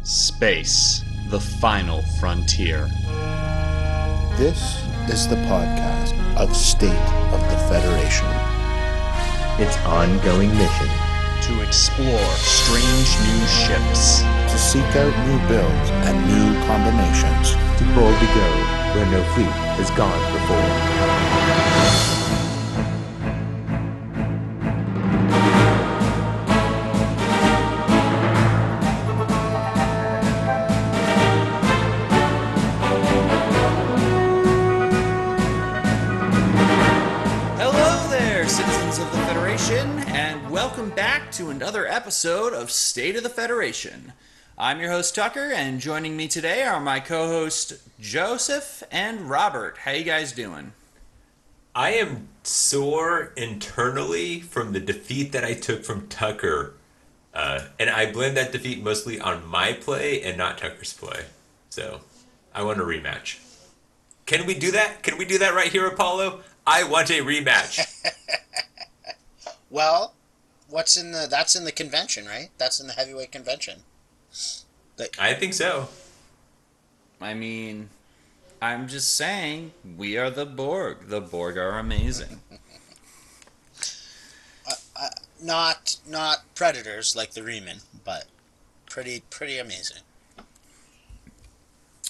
Space, the final frontier. This is the podcast of State of the Federation. Its ongoing mission. To explore strange new ships. To seek out new builds and new combinations. To boldly go where no fleet has gone before. Welcome back to another episode of State of the Federation. I'm your host Tucker, and joining me today are my co-host Joseph and Robert. How you guys doing? I am sore internally from the defeat that I took from Tucker, and I blame that defeat mostly on my play and not Tucker's play. So I want a rematch. Can we do that? Can we do that right here, Apollo? I want a rematch. Well, that's in the convention, right? That's in the heavyweight convention. I think so. I mean, I'm just saying, we are the Borg. The Borg are amazing. Not predators like the Reman, but pretty amazing.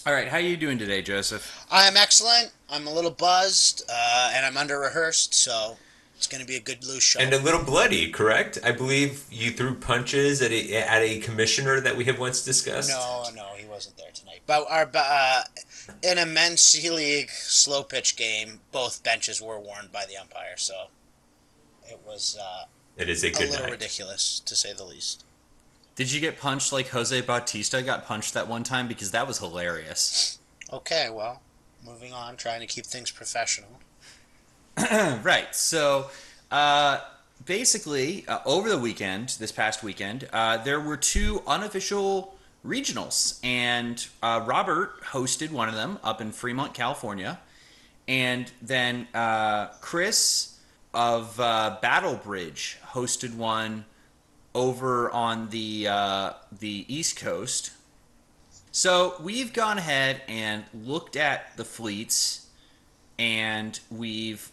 All right, how are you doing today, Joseph? I'm excellent. I'm a little buzzed, and I'm under-rehearsed, so it's going to be a good loose show. And a little bloody, correct? I believe you threw punches at a commissioner that we have once discussed. No, he wasn't there tonight. But in a men's C-League slow pitch game, both benches were warned by the umpire, so it was it is a little night. ridiculous, to say the least. Did you get punched like Jose Bautista got punched that one time? Because that was hilarious. Okay, well, moving on, trying to keep things professional. Right. So, basically, over the weekend, this past weekend, there were two unofficial regionals, and Robert hosted one of them up in Fremont, California, and then Chris of Battle Bridge hosted one over on the East Coast. So we've gone ahead and looked at the fleets, and we've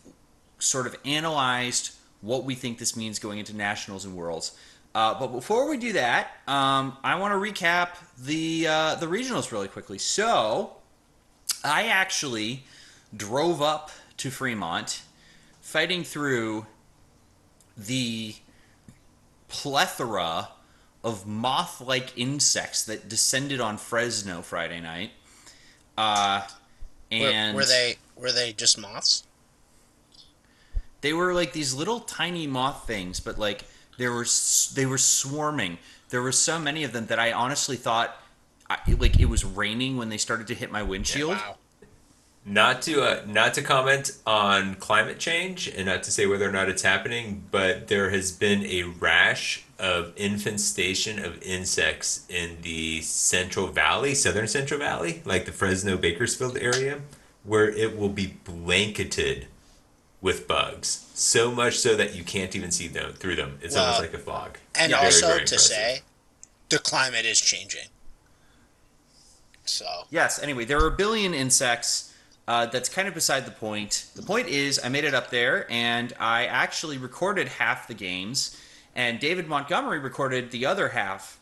sort of analyzed what we think this means going into Nationals and Worlds. But before we do that, I want to recap the regionals really quickly. So I actually drove up to Fremont, fighting through the plethora of moth-like insects that descended on Fresno Friday night. And were they just moths? They were like these little tiny moth things, but like they were swarming. There were so many of them that I honestly thought like it was raining when they started to hit my windshield. Yeah, wow. Not to comment on climate change and not to say whether or not it's happening, but there has been a rash of infestation of insects in the southern Central Valley, like the Fresno Bakersfield area, where it will be blanketed with bugs. So much so that you can't even see them through them. It's almost like a fog. And Very, also very to impressive. say, the climate is changing. So Yes, anyway, there are a billion insects. That's kind of beside the point. The point is, I made it up there, and I actually recorded half the games, and David Montgomery recorded the other half.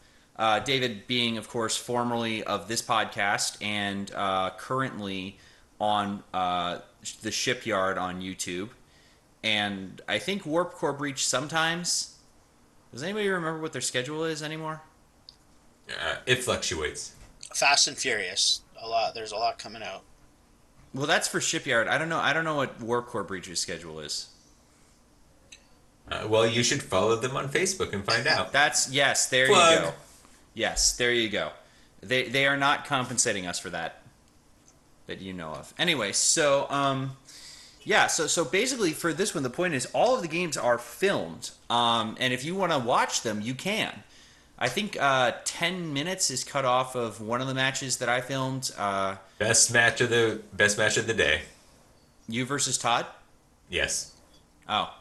David being, of course, formerly of this podcast and currently on the Shipyard on YouTube. And I think Warp Core Breach sometimes. Does anybody remember what their schedule is anymore? It fluctuates. Fast and Furious, there's a lot coming out. Well, that's for Shipyard. I don't know what Warp Core Breach's schedule is. Well, you should follow them on Facebook and find out. Yes, there Plug. you go. Yes, there you go. They are not compensating us for that you know of. Anyway, so so basically for this one, the point is all of the games are filmed, and if you want to watch them, you can. I think 10 minutes is cut off of one of the matches that I filmed. Best match of the day. You versus Todd? Yes. Oh.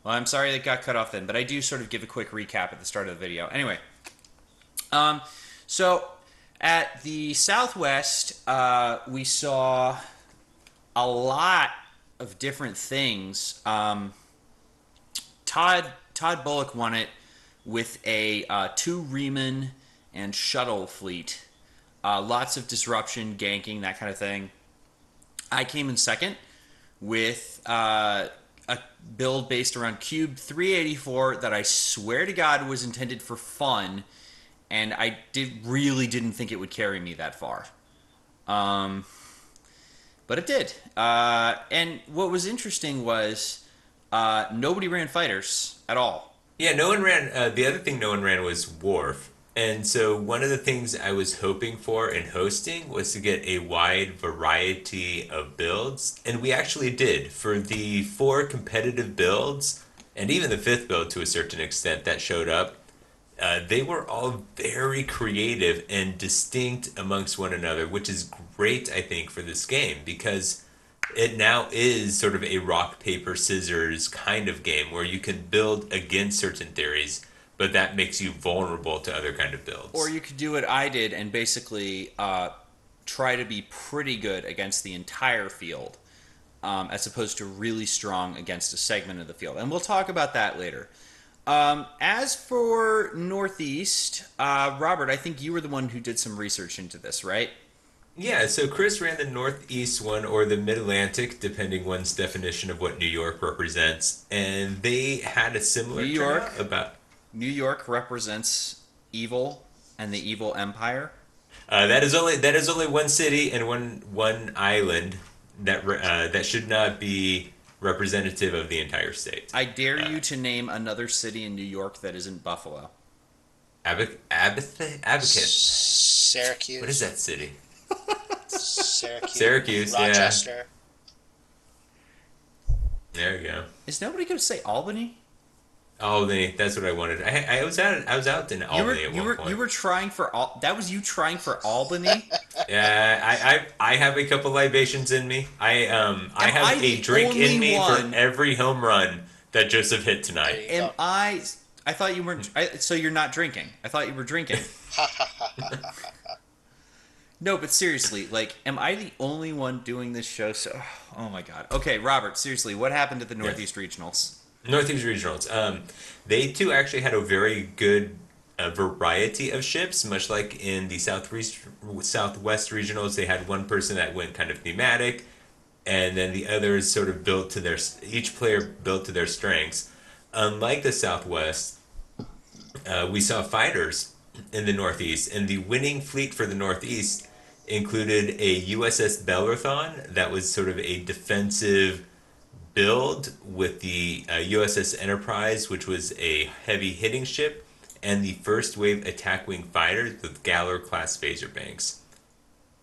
Well, I'm sorry that got cut off then, but I do sort of give a quick recap at the start of the video. Anyway, so At the Southwest, we saw a lot of different things. Todd Bullock won it with a two Riemann and shuttle fleet. Lots of disruption, ganking, that kind of thing. I came in second with a build based around Cube 384 that I swear to God was intended for fun, and I really didn't think it would carry me that far. But it did. And what was interesting was nobody ran fighters at all. Yeah, no one ran. The other thing no one ran was Wharf. And so one of the things I was hoping for in hosting was to get a wide variety of builds. And we actually did. For the 4 competitive builds, and even the 5th build to a certain extent that showed up, they were all very creative and distinct amongst one another, which is great, I think, for this game because it now is sort of a rock, paper, scissors kind of game where you can build against certain theories, but that makes you vulnerable to other kind of builds. Or you could do what I did and basically try to be pretty good against the entire field, as opposed to really strong against a segment of the field. And we'll talk about that later. As for Northeast, Robert, I think you were the one who did some research into this, right? Yeah, so Chris ran the Northeast one or the Mid-Atlantic, depending one's definition of what New York represents. And they had a similar New York. turnout about... New York represents evil and the evil empire. That is only one city and one island that should not be representative of the entire state. I dare you to name another city in New York that isn't Buffalo. Abacus. Syracuse. What is that city? Syracuse. Rochester. Yeah. There you go. Is nobody going to say Albany? Albany. That's what I wanted. I was out in Albany at one point. You were trying for that was you trying for Albany? Yeah, I have a couple libations in me. I have a drink in me for every home run that Joseph hit tonight. Am I? I thought you weren't. So you're not drinking. I thought you were drinking. No, but seriously, like, am I the only one doing this show? So, oh my God. Okay, Robert, seriously, what happened at the Northeast Regionals? Northeast Regionals. They too actually had a very good variety of ships, much like in the Southwest Regionals. They had one person that went kind of thematic, and then the others sort of built to each player built to their strengths. Unlike the Southwest, we saw fighters in the Northeast, and the winning fleet for the Northeast included a USS Bellerothon that was sort of a defensive build with the USS Enterprise, which was a heavy hitting ship, and the first wave attack wing fighters with Galler class phaser banks.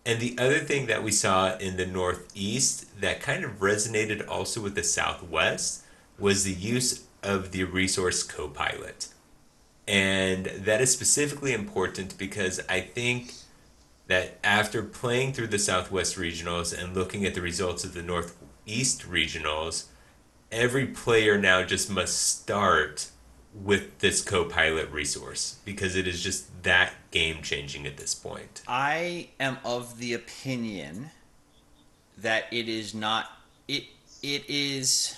And the other thing that we saw in the Northeast that kind of resonated also with the Southwest was the use of the resource co-pilot. And that is specifically important because I think that after playing through the Southwest Regionals and looking at the results of the Northeast Regionals, every player now just must start with this co-pilot resource because it is just that game-changing at this point. I am of the opinion that it is not... It's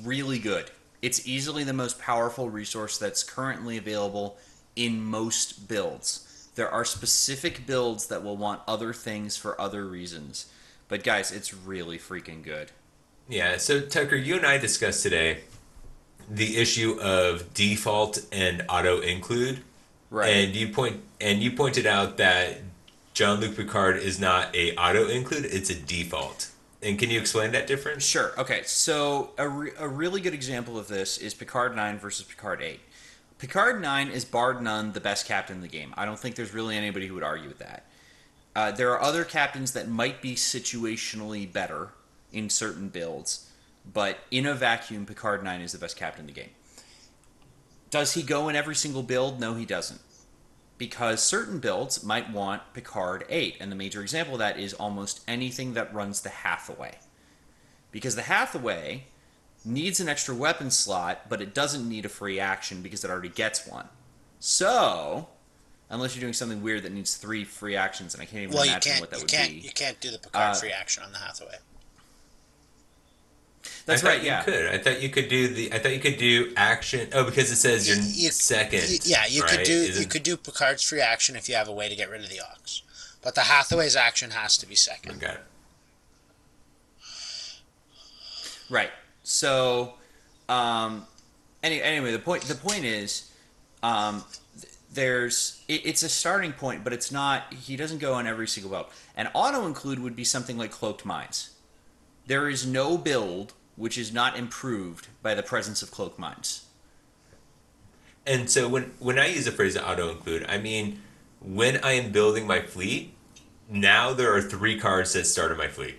really good. It's easily the most powerful resource that's currently available in most builds. There are specific builds that will want other things for other reasons. But guys, it's really freaking good. Yeah, so Tucker, you and I discussed today the issue of default and auto include. Right. And you pointed out that Jean-Luc Picard is not a auto include, it's a default. And can you explain that difference? Sure. Okay, so a really good example of this is Picard 9 versus Picard 8. Picard 9 is bar none the best captain in the game. I don't think there's really anybody who would argue with that. There are other captains that might be situationally better in certain builds, but in a vacuum, Picard 9 is the best captain in the game. Does he go in every single build? No, he doesn't. Because certain builds might want Picard 8, and the major example of that is almost anything that runs the Hathaway. Because the Hathaway needs an extra weapon slot, but it doesn't need a free action because it already gets one. So, unless you're doing something weird that needs 3 free actions, and I can't even Well, imagine what that would be. you can't do the Picard free action on the Hathaway. That's I right. thought Yeah. you could. I thought you could do the. I thought you could do action. Oh, because it says you're second. You right? could do Picard's free action if you have a way to get rid of the Ox, but the Hathaway's action has to be second. Got it. Right. So, anyway, the point is, it's a starting point, but it's not. He doesn't go on every single build. An auto include would be something like Cloaked Mines. There is no build which is not improved by the presence of Cloaked Mines. And so when I use the phrase auto include, I mean when I am building my fleet. Now there are 3 cards that started my fleet: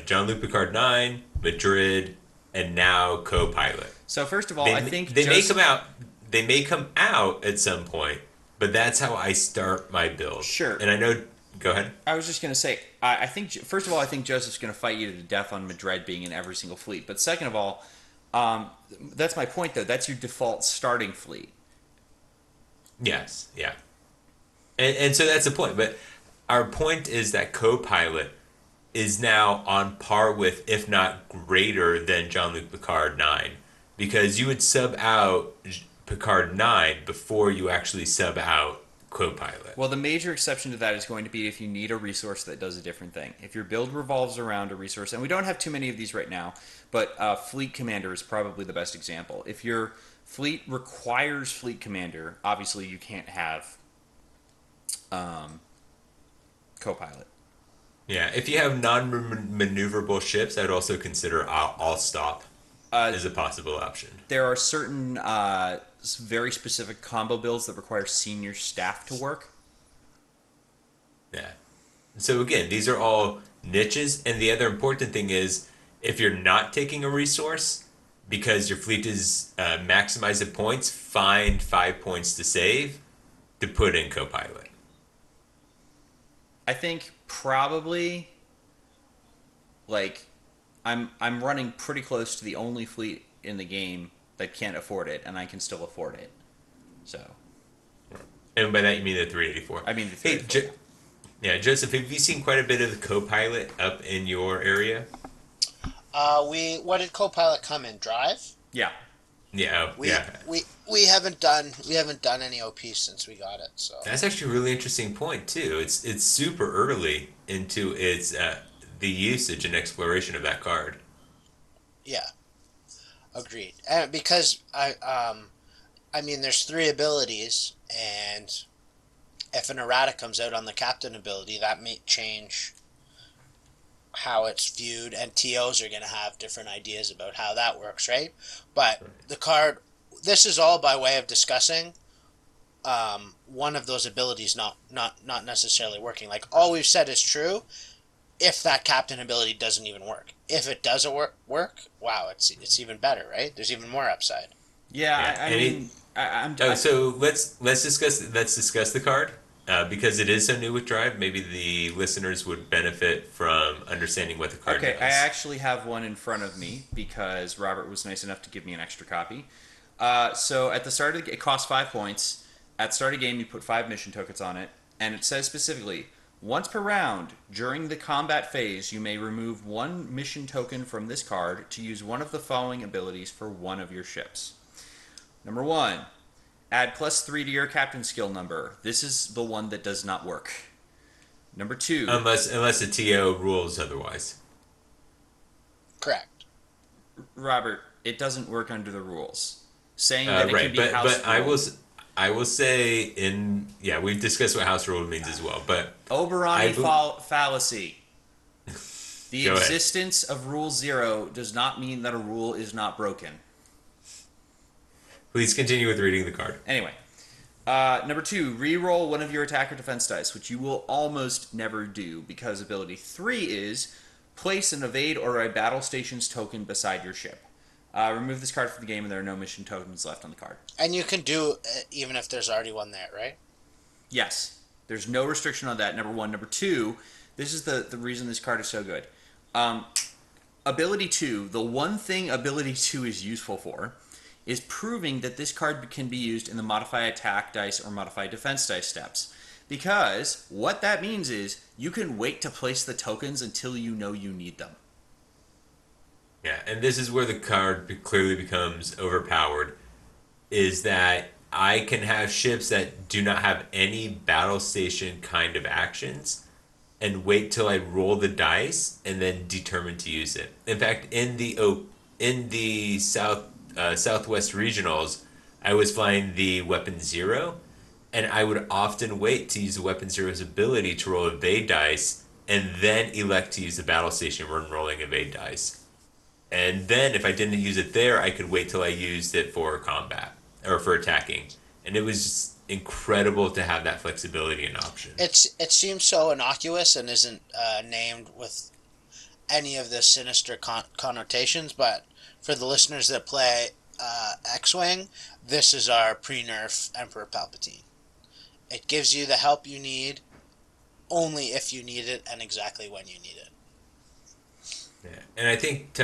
Jean-Luc Picard 9, Madrid, and now Co-Pilot. So first of all, I think they may come out. They may come out at some point, but that's how I start my build. Sure. And I know. Go ahead. I was just going to say, I think, first of all, I think Joseph's going to fight you to death on Madrid being in every single fleet. But second of all, that's my point, though. That's your default starting fleet. Yes. Yeah. And so that's the point. But our point is that Co-Pilot is now on par with, if not greater than, Jean-Luc Picard 9. Because you would sub out Picard 9 before you actually sub out Co-Pilot. Well, the major exception to that is going to be if you need a resource that does a different thing. If your build revolves around a resource, and we don't have too many of these right now, but Fleet Commander is probably the best example. If your fleet requires Fleet Commander, obviously you can't have Co-Pilot. Yeah, if you have non-maneuverable ships, I'd also consider All Stop as a possible option. There are certain very specific combo builds that require senior staff to work. Yeah. So again, these are all niches, and the other important thing is if you're not taking a resource because your fleet is maximized at points, find 5 points to save to put in Co-Pilot. I think probably I'm running pretty close to the only fleet in the game that can't afford it, and I can still afford it. So. And by that you mean the 384. I mean the 384. Yeah, Joseph, have you seen quite a bit of the Co-Pilot up in your area? What did Co-Pilot come in? Drive? Yeah. Yeah, We haven't done any OP since we got it. So that's actually a really interesting point too. It's super early into its the usage and exploration of that card. Yeah, agreed. And because I mean, there's 3 abilities, and if an errata comes out on the captain ability, that may change how it's viewed, and TOs are going to have different ideas about how that works, right? But the card, this is all by way of discussing one of those abilities not necessarily working. Like, all we've said is true if that captain ability doesn't even work. If it does work, wow, it's even better, right? There's even more upside. So let's discuss the card. Because it is so new with Drive, maybe the listeners would benefit from understanding what the card does. Okay, I actually have one in front of me because Robert was nice enough to give me an extra copy. So at the start of the game, it costs 5 points. At the start of the game, you put 5 mission tokens on it, and it says specifically, once per round, during the combat phase, you may remove 1 mission token from this card to use one of the following abilities for one of your ships. Number 1. Add +3 to your captain skill number. This is the one that does not work. Number 2. Unless the TO rules otherwise. Correct. Robert, it doesn't work under the rules. Saying that it can be house but rule. I will say we've discussed what house rule means as well. But Oberoni fallacy. The Go ahead. existence of Rule 0 does not mean that a rule is not broken. Please continue with reading the card. Anyway, number 2, re-roll one of your attack or defense dice, which you will almost never do because ability 3 is place an evade or a battle stations token beside your ship. Remove this card from the game and there are no mission tokens left on the card. And you can do even if there's already one there, right? Yes. There's no restriction on that, number 1. Number 2, this is the reason this card is so good. Ability 2, the one thing ability 2 is useful for is proving that this card can be used in the modify attack dice or modify defense dice steps. Because what that means is you can wait to place the tokens until you know you need them. Yeah, and this is where the card clearly becomes overpowered, is that I can have ships that do not have any battle station kind of actions and wait till I roll the dice and then determine to use it. In fact, in the Southwest regionals, I was flying the weapon 0, and I would often wait to use the weapon zero's ability to roll evade dice and then elect to use the battle station when rolling evade dice. And then if I didn't use it there, I could wait till I used it for combat or for attacking. And it was just incredible to have that flexibility and option. It seems so innocuous and isn't named with any of the sinister connotations, but for the listeners that play X-Wing, this is our pre-nerf Emperor Palpatine. It gives you the help you need only if you need it and exactly when you need it. Yeah. And I think,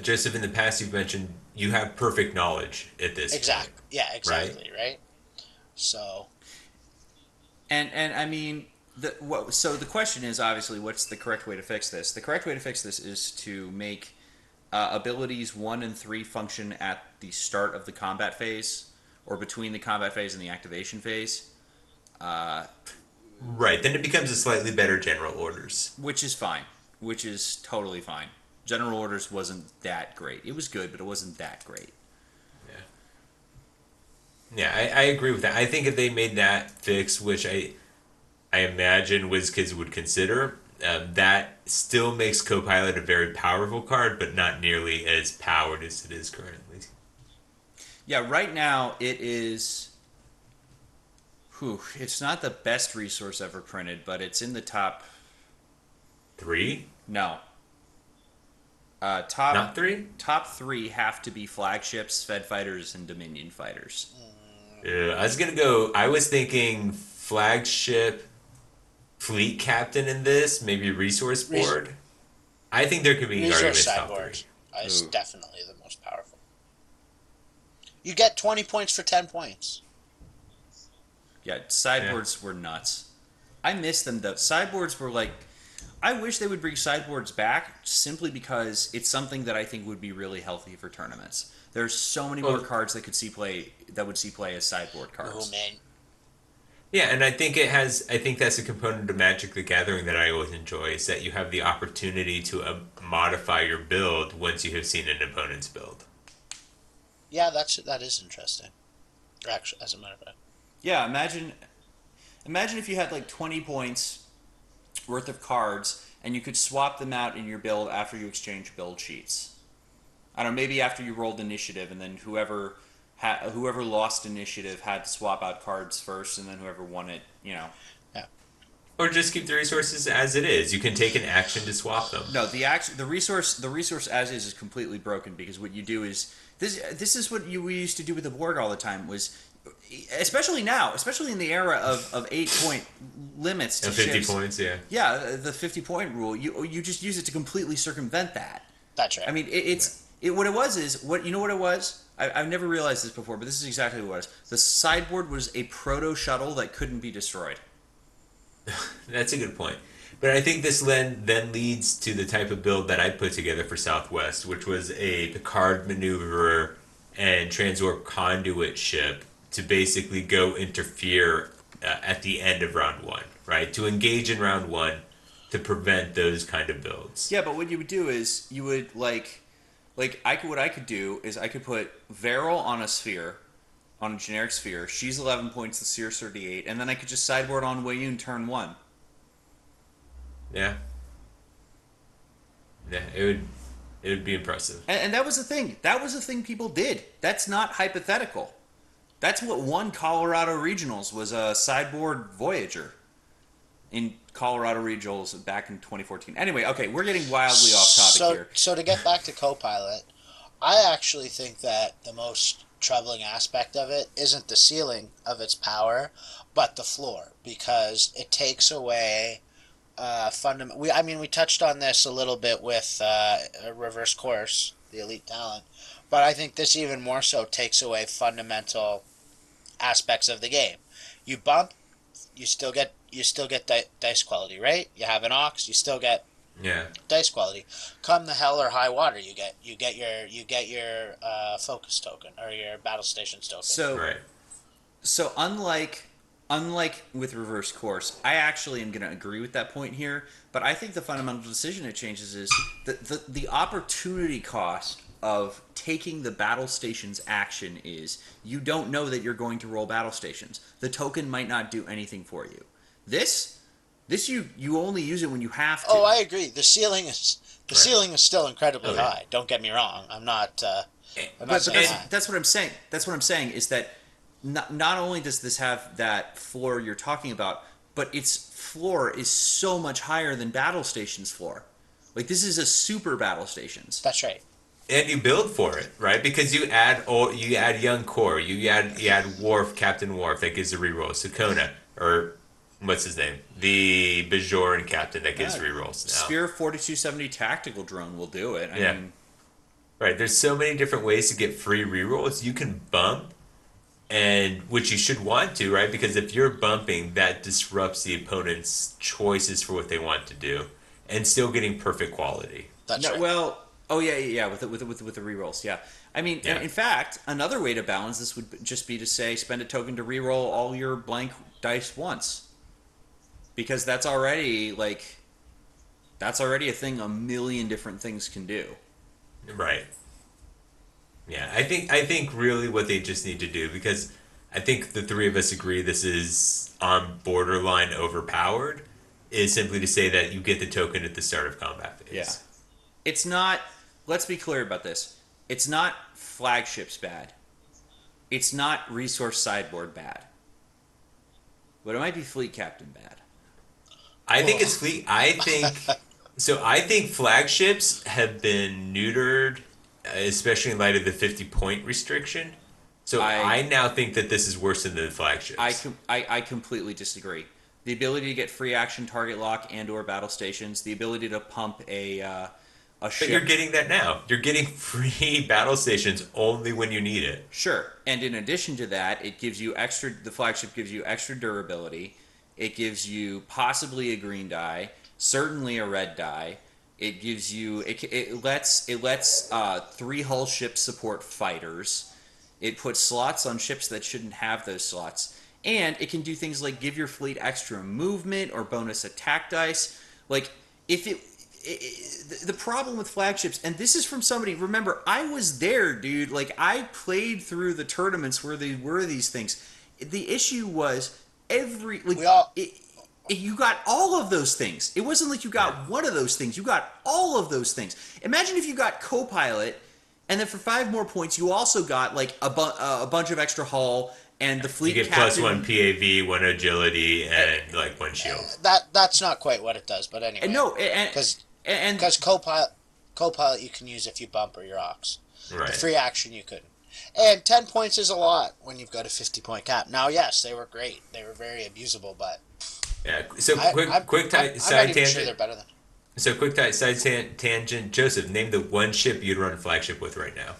Joseph, in the past you've mentioned you have perfect knowledge at this Exactly. point. Yeah, exactly, right? So... And I mean, so the question is obviously what's the correct way to fix this? The correct way to fix this is to make abilities 1 and 3 function at the start of the combat phase or between the combat phase and the activation phase. Right, then it becomes a slightly better general orders. Which is fine. Which is totally fine. General orders wasn't that great. It was good, but it wasn't that great. Yeah, I agree with that. I think if they made that fix, which I imagine WizKids would consider, that still makes Copilot a very powerful card, but not nearly as powered as it is currently. Yeah, right now it is... it's not the best resource ever printed, but it's in the top... 3? No. Not 3? Top 3 have to be flagships, Fed fighters, and Dominion fighters. I was thinking flagship, fleet captain in this, maybe resource board. I think there could be arguments top 3. Is definitely the most powerful. You get 20 points for 10 points. Yeah, sideboards were nuts. I miss them though. Sideboards were like... I wish they would bring sideboards back simply because it's something that I think would be really healthy for tournaments. There's so many more cards that would see play as sideboard cards. Oh man. Yeah, and I think that's a component of Magic the Gathering that I always enjoy, is that you have the opportunity to modify your build once you have seen an opponent's build. Yeah, that is interesting. Actually, as a matter of fact. Yeah, imagine if you had like 20 points worth of cards and you could swap them out in your build after you exchange build sheets. I don't know, maybe after you rolled initiative, and then whoever lost initiative had to swap out cards first, and then whoever won it, Yeah. Or just keep the resources as it is. You can take an action to swap them. No, the resource as is completely broken, because what you do is this is what we used to do with the board all the time, was especially now, especially in the era of 8-point limits to 50 ships. points, yeah. Yeah, the 50-point rule. You just use it to completely circumvent that. That's right. I mean, what it was is you know what it was. I've never realized this before, but this is exactly what it was. The sideboard was a proto shuttle that couldn't be destroyed. That's a good point. But I think this then leads to the type of build that I put together for Southwest, which was a Picard maneuverer and Transorb conduit ship to basically go interfere at the end of round 1, right? To engage in round 1 to prevent those kind of builds. Yeah, but what you would do is you would what I could do is I could put Varel on a sphere, on a generic sphere. She's 11 points, the Seer's 38, and then I could just sideboard on Wayun turn 1. Yeah. Yeah, it would be impressive. And that was the thing. That was the thing people did. That's not hypothetical. That's what won Colorado Regionals, was a sideboard Voyager in Colorado Regionals back in 2014. Anyway, okay, we're getting wildly off topic here. So to get back to Copilot, I actually think that the most troubling aspect of it isn't the ceiling of its power, but the floor, because it takes away we touched on this a little bit with Reverse Course, the elite talent, But I think this even more so takes away fundamental aspects of the game. You bump, you still get dice quality, right? You have an ox, you still get Yeah. dice quality. Come the hell or high water, you get your focus token or your battle stations token. So Right. so unlike with reverse course, I actually am going to agree with that point here. But I think the fundamental decision it changes is the opportunity cost of taking the battle stations action is you don't know that you're going to roll battle stations. The token might not do anything for you. This you only use it when you have to. Oh, I agree. The Right. ceiling is still incredibly Oh yeah. high. Don't get me wrong. I'm not. I'm not But saying that's that. that's what I'm saying. That's what I'm saying is that not only does this have that floor you're talking about, but its floor is so much higher than battle stations floor. Like this is a super battle stations. That's right. And you build for it, right? Because you add young core, you add Worf, Captain Worf that gives a reroll. Sakona, or what's his name? The Bajoran captain that gives rerolls now. Spear 4270 tactical drone will do it. I Yeah. mean, Right. There's so many different ways to get free rerolls. You can bump, and which you should want to, right? Because if you're bumping, that disrupts the opponent's choices for what they want to do, and still getting perfect quality. That's no, right. well, oh yeah, with the rerolls, yeah. I mean, Yeah. in fact, another way to balance this would just be to say spend a token to reroll all your blank dice once, because that's already a thing a million different things can do. Right. Yeah, I think really what they just need to do, because I think the three of us agree this is on borderline overpowered, is simply to say that you get the token at the start of combat phase. Yeah. It's not. Let's be clear about this. It's not flagships bad. It's not resource sideboard bad. But it might be fleet captain bad. I think it's fleet. I think flagships have been neutered, especially in light of the 50-point restriction. So I now think that this is worse than the flagships. I completely disagree. The ability to get free action target lock and or battle stations, the ability to pump a But ship. you're getting that now. You're getting free battle stations only when you need it. Sure. And in addition to that, it gives you extra. The flagship gives you extra durability. It gives you possibly a green die, certainly a red die. It gives you. It lets three hull ships support fighters. It puts slots on ships that shouldn't have those slots, and it can do things like give your fleet extra movement or bonus attack dice. Like if the problem with flagships, and this is from somebody, remember, I was there, dude. Like, I played through the tournaments where they were these things. The issue was you got all of those things. It wasn't like you got one of those things. You got all of those things. Imagine if you got co-pilot, and then for 5 more points, you also got like a bunch of extra hull and the fleet You get captain. +1 PAV, 1 agility, and like 1 shield. That's not quite what it does, but anyway. And no, because co-pilot you can use if you bump or your ox. Right. The free action you couldn't. And 10 points is a lot when you've got a 50-point cap. Now, yes, they were great. They were very abusable, but Yeah. So I'm quick not side even sure tangent. they're better than. So quick side tangent. Joseph, name the one ship you'd run a flagship with right now.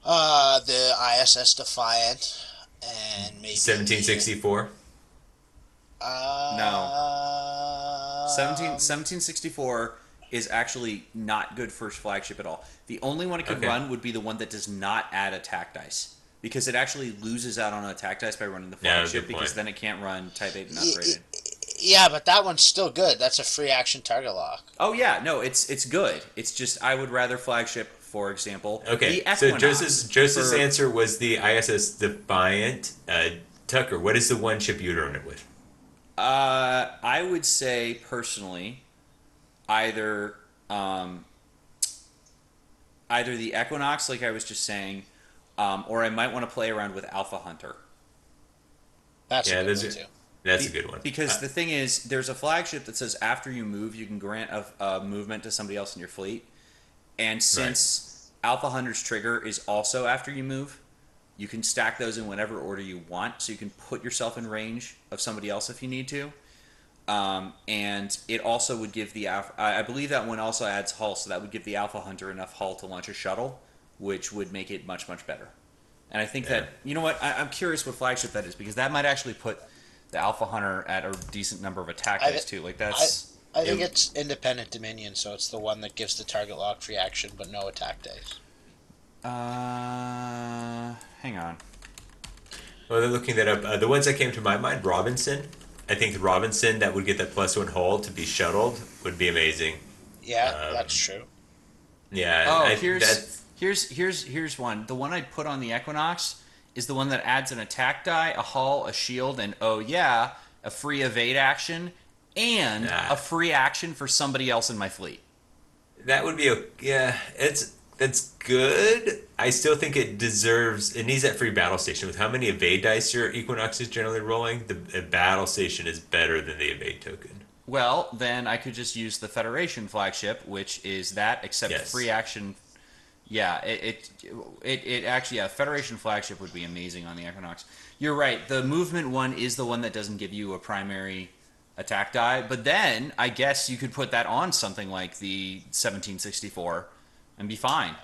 The ISS Defiant and maybe 1764. No. 1764 is actually not good for flagship at all. The only one it could Okay. run would be the one that does not add attack dice, because it actually loses out on attack dice by running the flagship, good because point. then it can't run Type 8 and upgraded. Yeah, but that one's still good. That's a free action target lock. Oh yeah, no, it's good. It's just I would rather flagship, for example. Okay. The So Equinox Joseph's for- answer was the ISS Defiant. Tucker, what is the one ship you'd run it with? I would say personally, either the Equinox, like I was just saying, or I might want to play around with Alpha Hunter. That's Yeah, a good those one, are- too. That's a good one. Because the thing is, there's a flagship that says after you move, you can grant a movement to somebody else in your fleet. And since Alpha Hunter's trigger is also after you move, you can stack those in whatever order you want, so you can put yourself in range of somebody else if you need to. And it also would give the Alpha. I believe that one also adds hull, so that would give the Alpha Hunter enough hull to launch a shuttle, which would make it much much better. And I think that you know what I'm curious what flagship that is because that might actually put the Alpha Hunter at a decent number of attack dice too. Like that's I think it's Independent Dominion, so it's the one that gives the target lock reaction but no attack dice. hang on. Well, they're looking that up. The ones that came to my mind, Robinson. I think the Robinson that would get that +1 hull to be shuttled would be amazing. Yeah, that's true. Yeah. Oh, here's one. The one I'd put on the Equinox is the one that adds an attack die, a hull, a shield, and oh yeah, a free evade action and a free action for somebody else in my fleet. That would be that's good. I still think it needs that free battle station. With how many evade dice your Equinox is generally rolling, the battle station is better than the evade token. Well, then I could just use the Federation flagship, which is that except free action. Yeah, it actually, Federation flagship would be amazing on the Equinox. You're right. The movement one is the one that doesn't give you a primary attack die, but then I guess you could put that on something like the 1764 and be fine.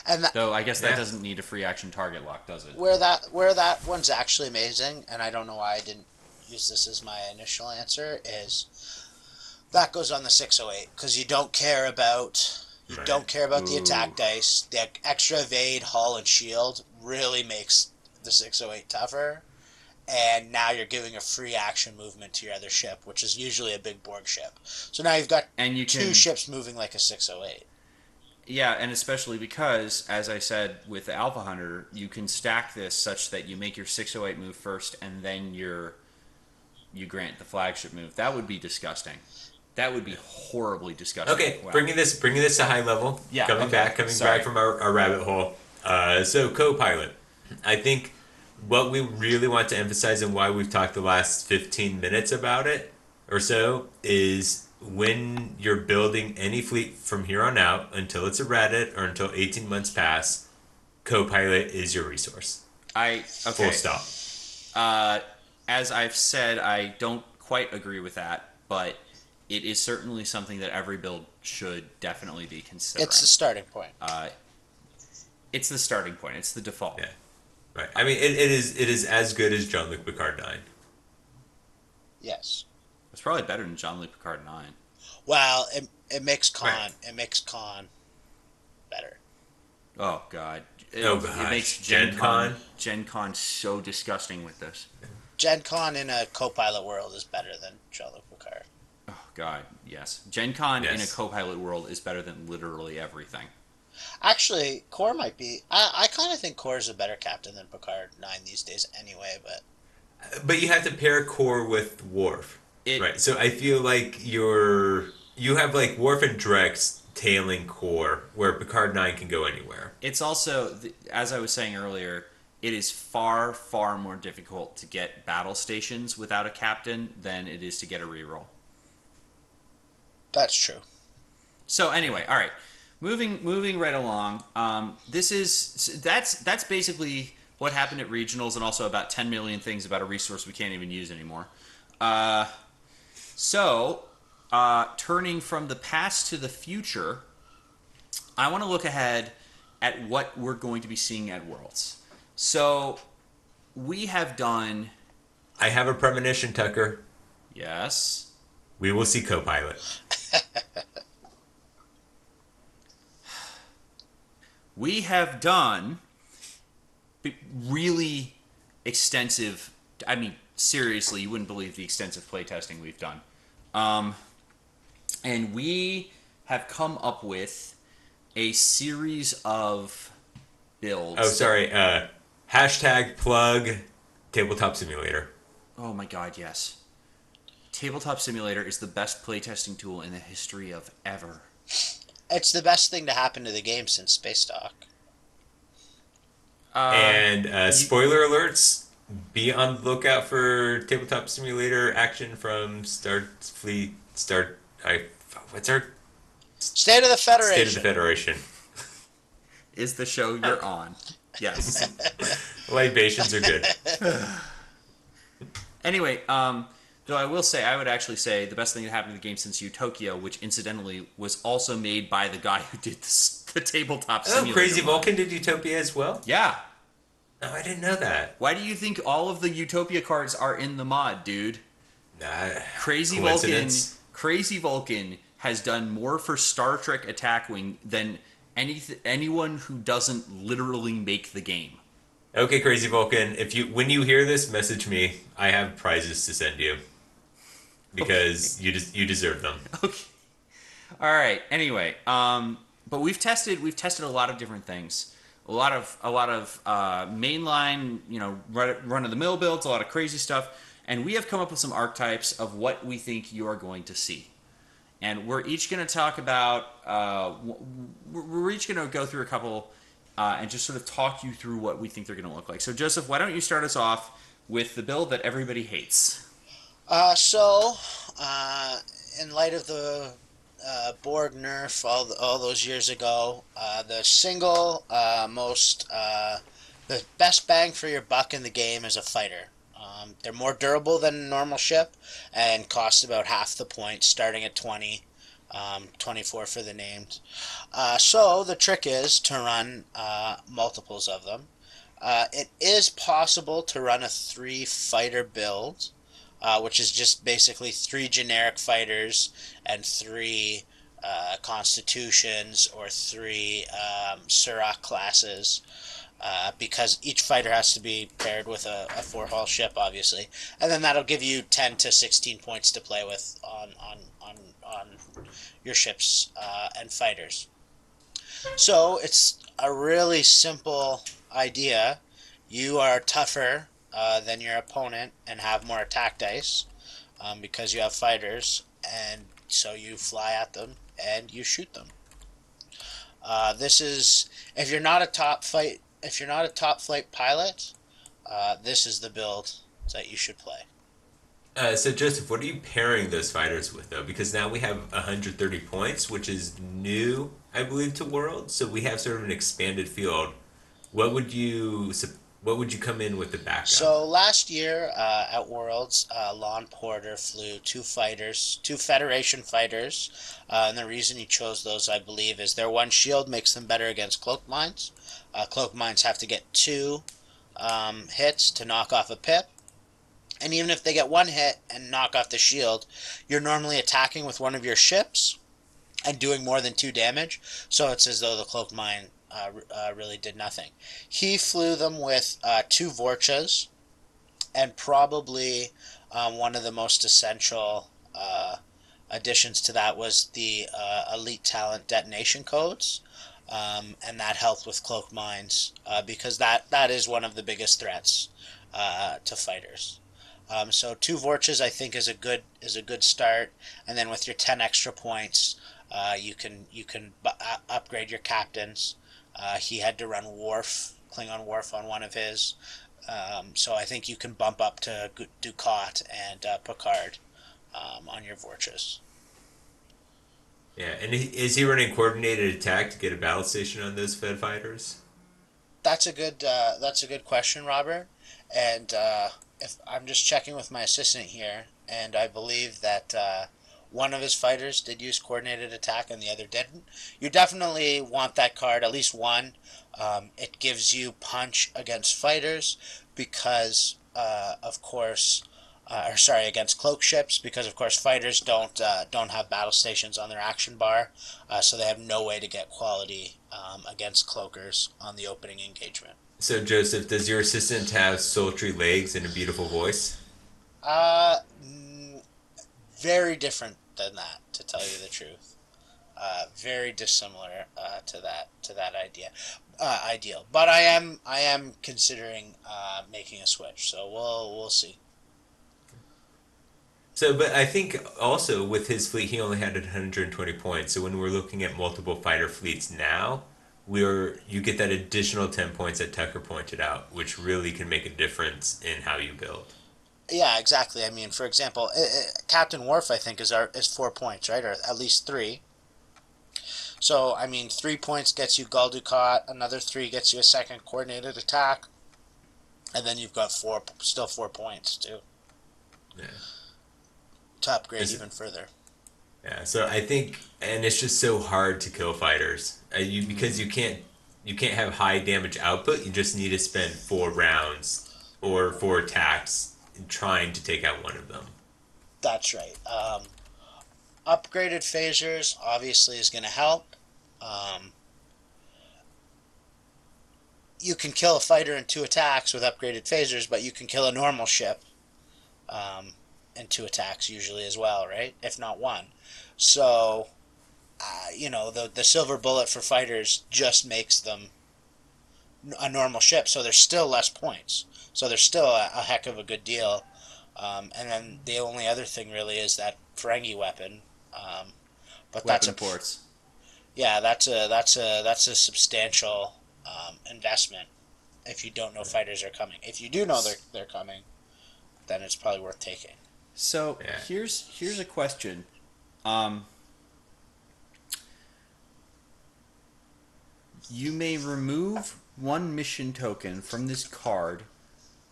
And Though I guess that doesn't need a free action target lock, does it? where that one's actually amazing, and I don't know why I didn't use this as my initial answer, is that goes on the 608 because you don't care about the attack dice. The extra evade, hull, and shield really makes the 608 tougher. And now you're giving a free action movement to your other ship, which is usually a big Borg ship. So now you've got two ships moving like a 608. Yeah, and especially because, as I said with the Alpha Hunter, you can stack this such that you make your 608 move first, and then you grant the flagship move. That would be disgusting. That would be horribly disgusting. Okay, wow. bringing this to high level. Yeah, coming back from our rabbit hole. So co-pilot, I think what we really want to emphasize and why we've talked the last 15 minutes about it or so is when you're building any fleet from here on out until it's errated or until 18 months pass, co-pilot is your resource. Full stop. As I've said, I don't quite agree with that, but it is certainly something that every build should definitely be considering. It's the starting point. It's the starting point. It's the default. Yeah, right. I mean, it is as good as Jean-Luc Picard 9. Yes. It's probably better than Jean-Luc Picard 9. Well, it makes con better. Oh God. It makes Gen Con so disgusting with this. Gen Con in a co-pilot world is better than Jean-Luc Picard. Oh God, yes. Gen Con in a co-pilot world is better than literally everything. Actually, Core might be. I kind of think Core is a better captain than Picard 9 these days anyway, But you have to pair Core with Worf. Right. So I feel like you have like Worf and Drex tailing Core, where Picard 9 can go anywhere. It's also, as I was saying earlier, it is far, far more difficult to get battle stations without a captain than it is to get a reroll. That's true. So anyway, all right, moving right along. That's basically what happened at regionals, and also about 10 million things about a resource we can't even use anymore. Turning from the past to the future, I want to look ahead at what we're going to be seeing at Worlds. So we have done. I have a premonition, Tucker. Yes. We will see co-pilot. We have done really extensive. I mean, seriously, you wouldn't believe the extensive playtesting we've done. And we have come up with a series of builds. Oh, sorry. Hashtag plug Tabletop Simulator. Oh my God, yes. Tabletop Simulator is the best playtesting tool in the history of ever. It's the best thing to happen to the game since Space Dock. Spoiler alerts. Be on the lookout for Tabletop Simulator action from Starfleet. What's our State of the Federation? State of the Federation. Is the show you're on? Yes. Libations are good. Anyway, Though I will say, I would actually say the best thing that happened to the game since Utopia, which incidentally was also made by the guy who did the tabletop Oh, simulator Crazy mod. Vulcan did Utopia as well? Yeah. No, I didn't know that. Why do you think all of the Utopia cards are in the mod, dude? Nah, Crazy Vulcan, coincidence? Crazy Vulcan has done more for Star Trek Attack Wing than anyone who doesn't literally make the game. Okay, Crazy Vulcan, if you when you hear this, message me. I have prizes to send you because you deserve them. Okay. All right. Anyway, but we've tested a lot of different things. A lot of mainline, run of the mill builds, a lot of crazy stuff, and we have come up with some archetypes of what we think you are going to see. And we're each going to talk about. We're each going to go through a couple, and just sort of talk you through what we think they're going to look like. So, Joseph, why don't you start us off with the build that everybody hates? In light of the Borg nerf all those years ago, the single the best bang for your buck in the game is a fighter. They're more durable than a normal ship and cost about half the points, starting at 20, 24 for the named. So the trick is to run multiples of them. It is possible to run a 3 fighter build, which is just basically 3 generic fighters and 3 constitutions or 3 Surak classes. Because each fighter has to be paired with a 4-hull ship, obviously, and then that'll give you 10 to 16 points to play with on your ships and fighters. So it's a really simple idea. You are tougher than your opponent and have more attack dice because you have fighters, and so you fly at them and you shoot them. This is if you're not a top flight pilot, this is the build that you should play. So Joseph, what are you pairing those fighters with though? Because now we have 130 points, which is new, I believe, to World. So we have sort of an expanded field. What would you what would you come in with the backup? So last year at Worlds, Lon Porter flew 2 fighters, 2 Federation fighters, and the reason he chose those, I believe, is their 1 shield makes them better against cloak mines. Cloak mines have to get 2 hits to knock off a pip. And even if they get 1 hit and knock off the shield, you're normally attacking with one of your ships and doing more than 2 damage. So it's as though the cloak mine really did nothing. He flew them with 2 Vorchas, and probably one of the most essential additions to that was the elite talent detonation codes. And that helped with cloak mines because that is one of the biggest threats to fighters. So 2 Vorchas I think is a good start, and then with your 10 extra points, you can upgrade your captains. He had to run Klingon Worf on one of his, so I think you can bump up to Ducat and Picard on your Vorchas. Yeah, and is he running coordinated attack to get a battle station on those Fed fighters? That's a good question, Robert. And if I'm just checking with my assistant here, and I believe that one of his fighters did use coordinated attack and the other didn't. You definitely want that card, at least one. It gives you punch against fighters because, of course, against cloak ships because, of course, fighters don't have battle stations on their action bar, so they have no way to get quality against cloakers on the opening engagement. So Joseph, does your assistant have sultry legs and a beautiful voice? Uh, Very different than that, to tell you the truth. Very dissimilar to that ideal. But I am considering making a switch, so we'll see. So, but I think also with his fleet, he only had 120 points. So when we're looking at multiple fighter fleets now, you get that additional 10 points that Tucker pointed out, which really can make a difference in how you build. Yeah, exactly. I mean, for example, Captain Worf, I think, is 4 points, right, or at least 3. So, I mean, 3 points gets you Gul Dukat, another 3 gets you a second coordinated attack, and then you've got still 4 points too. Yeah. to upgrade Is- even further. Yeah, so I think, and it's just so hard to kill fighters. Because you can't have high damage output. You just need to spend 4 rounds or 4 attacks trying to take out one of them. That's right. Upgraded phasers obviously is going to help. Um, you can kill a fighter in 2 attacks with upgraded phasers, but you can kill a normal ship in 2 attacks usually as well, right? If not one. So, the silver bullet for fighters just makes them a normal ship, so there's still less points. So there's still a heck of a good deal. And then the only other thing really is that Ferengi weapon. But Weapon ports. yeah, that's a substantial investment if you don't know fighters are coming. If you do know they're coming, then it's probably worth taking. So Yeah. here's a question. You may remove one mission token from this card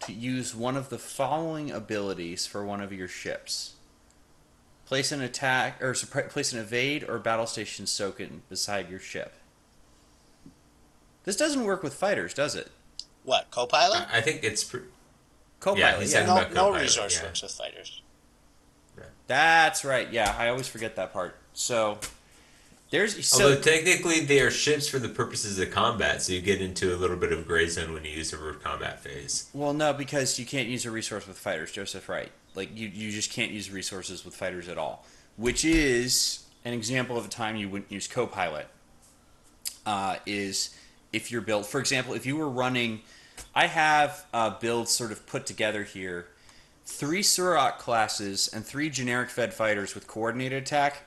to use one of the following abilities for one of your ships. Place an attack or place an evade or battle station token beside your ship. This doesn't work with fighters, does it? What, co-pilot? I think it's. Co-pilot, Yeah, he's talking No, about no co-pilot, resource yeah. works with fighters. That's right. Yeah, I always forget that part. So Although technically they are ships for the purposes of combat, so you get into a little bit of gray zone when you use the word combat phase. Well, no, because you can't use a resource with fighters. Joseph, right? Like you just can't use resources with fighters at all. Which is an example of a time you wouldn't use co-pilot. Is if you're built, for example, if you were running, I have builds sort of put together here. 3 Surok classes and 3 generic fed fighters with coordinated attack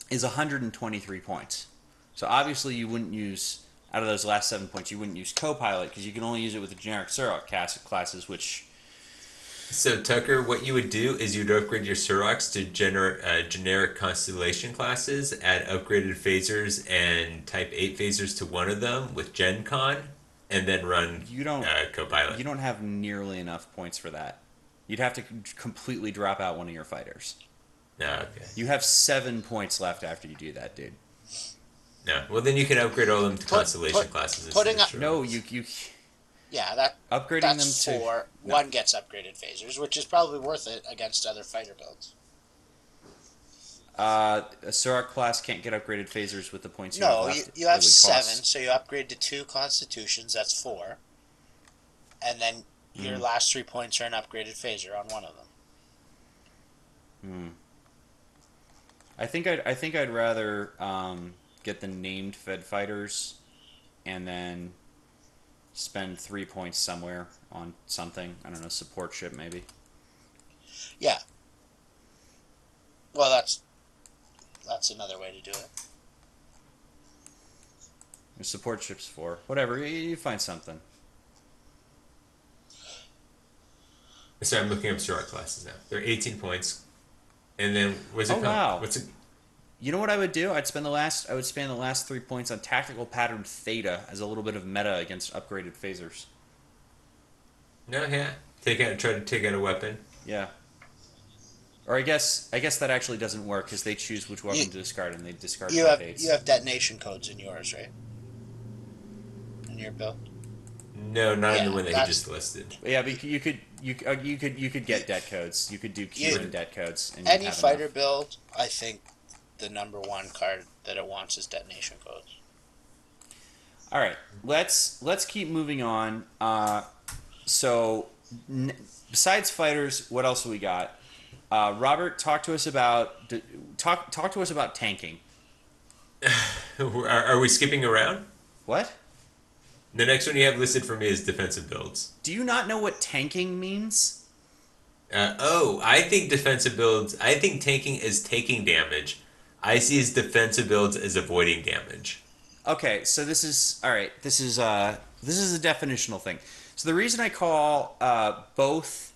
is 123 points. So obviously you wouldn't use, out of those last 7 points, you wouldn't use co-pilot because you can only use it with the generic Surok classes, which... So Tucker, what you would do is you'd upgrade your Suroks to generic constellation classes, add upgraded phasers and Type 8 phasers to one of them with Gen Con, and then run co-pilot. You don't have nearly enough points for that. You'd have to completely drop out one of your fighters. No, okay. You have 7 points left after you do that, dude. No, well then you can upgrade all of them to constellation classes. Putting instead of No, Suroks. you Yeah, upgrading that's them to 4. No. One gets upgraded phasers, which is probably worth it against other fighter builds. A Surok class can't get upgraded phasers with the points you No, have left. you have It would 7, cost- so you upgrade to 2 constitutions, that's 4. And then your last 3 points are an upgraded phaser on one of them. I think I'd rather get the named fed fighters, and then spend 3 points somewhere on something. I don't know, support ship maybe. Yeah. Well, that's another way to do it. Support ships 4, whatever. You find something. So I'm looking up Surok classes now. They're 18 points, and then Wow. What's it? You know what I would do? I would spend the last 3 points on tactical pattern theta as a little bit of meta against upgraded phasers. No, yeah. Try to take out a weapon. Yeah. Or I guess that actually doesn't work because they choose which weapon to discard and they discard You type have 8s. you have detonation codes in yours, right? In your build. No, not in Yeah, the one that he that's- just listed. Yeah, but you could get det codes. You could do Q You- and det codes. And you'd Any have fighter enough. build, I think the number 1 card that it wants is detonation codes. All right, let's keep moving on. Besides fighters, what else do we got? Robert, talk to us about tanking. Are we skipping around? What? The next one you have listed for me is defensive builds. Do you not know what tanking means? I think defensive builds. I think tanking is taking damage. I see his defensive builds as avoiding damage. Okay, so this is all right. This is a definitional thing. So the reason I call both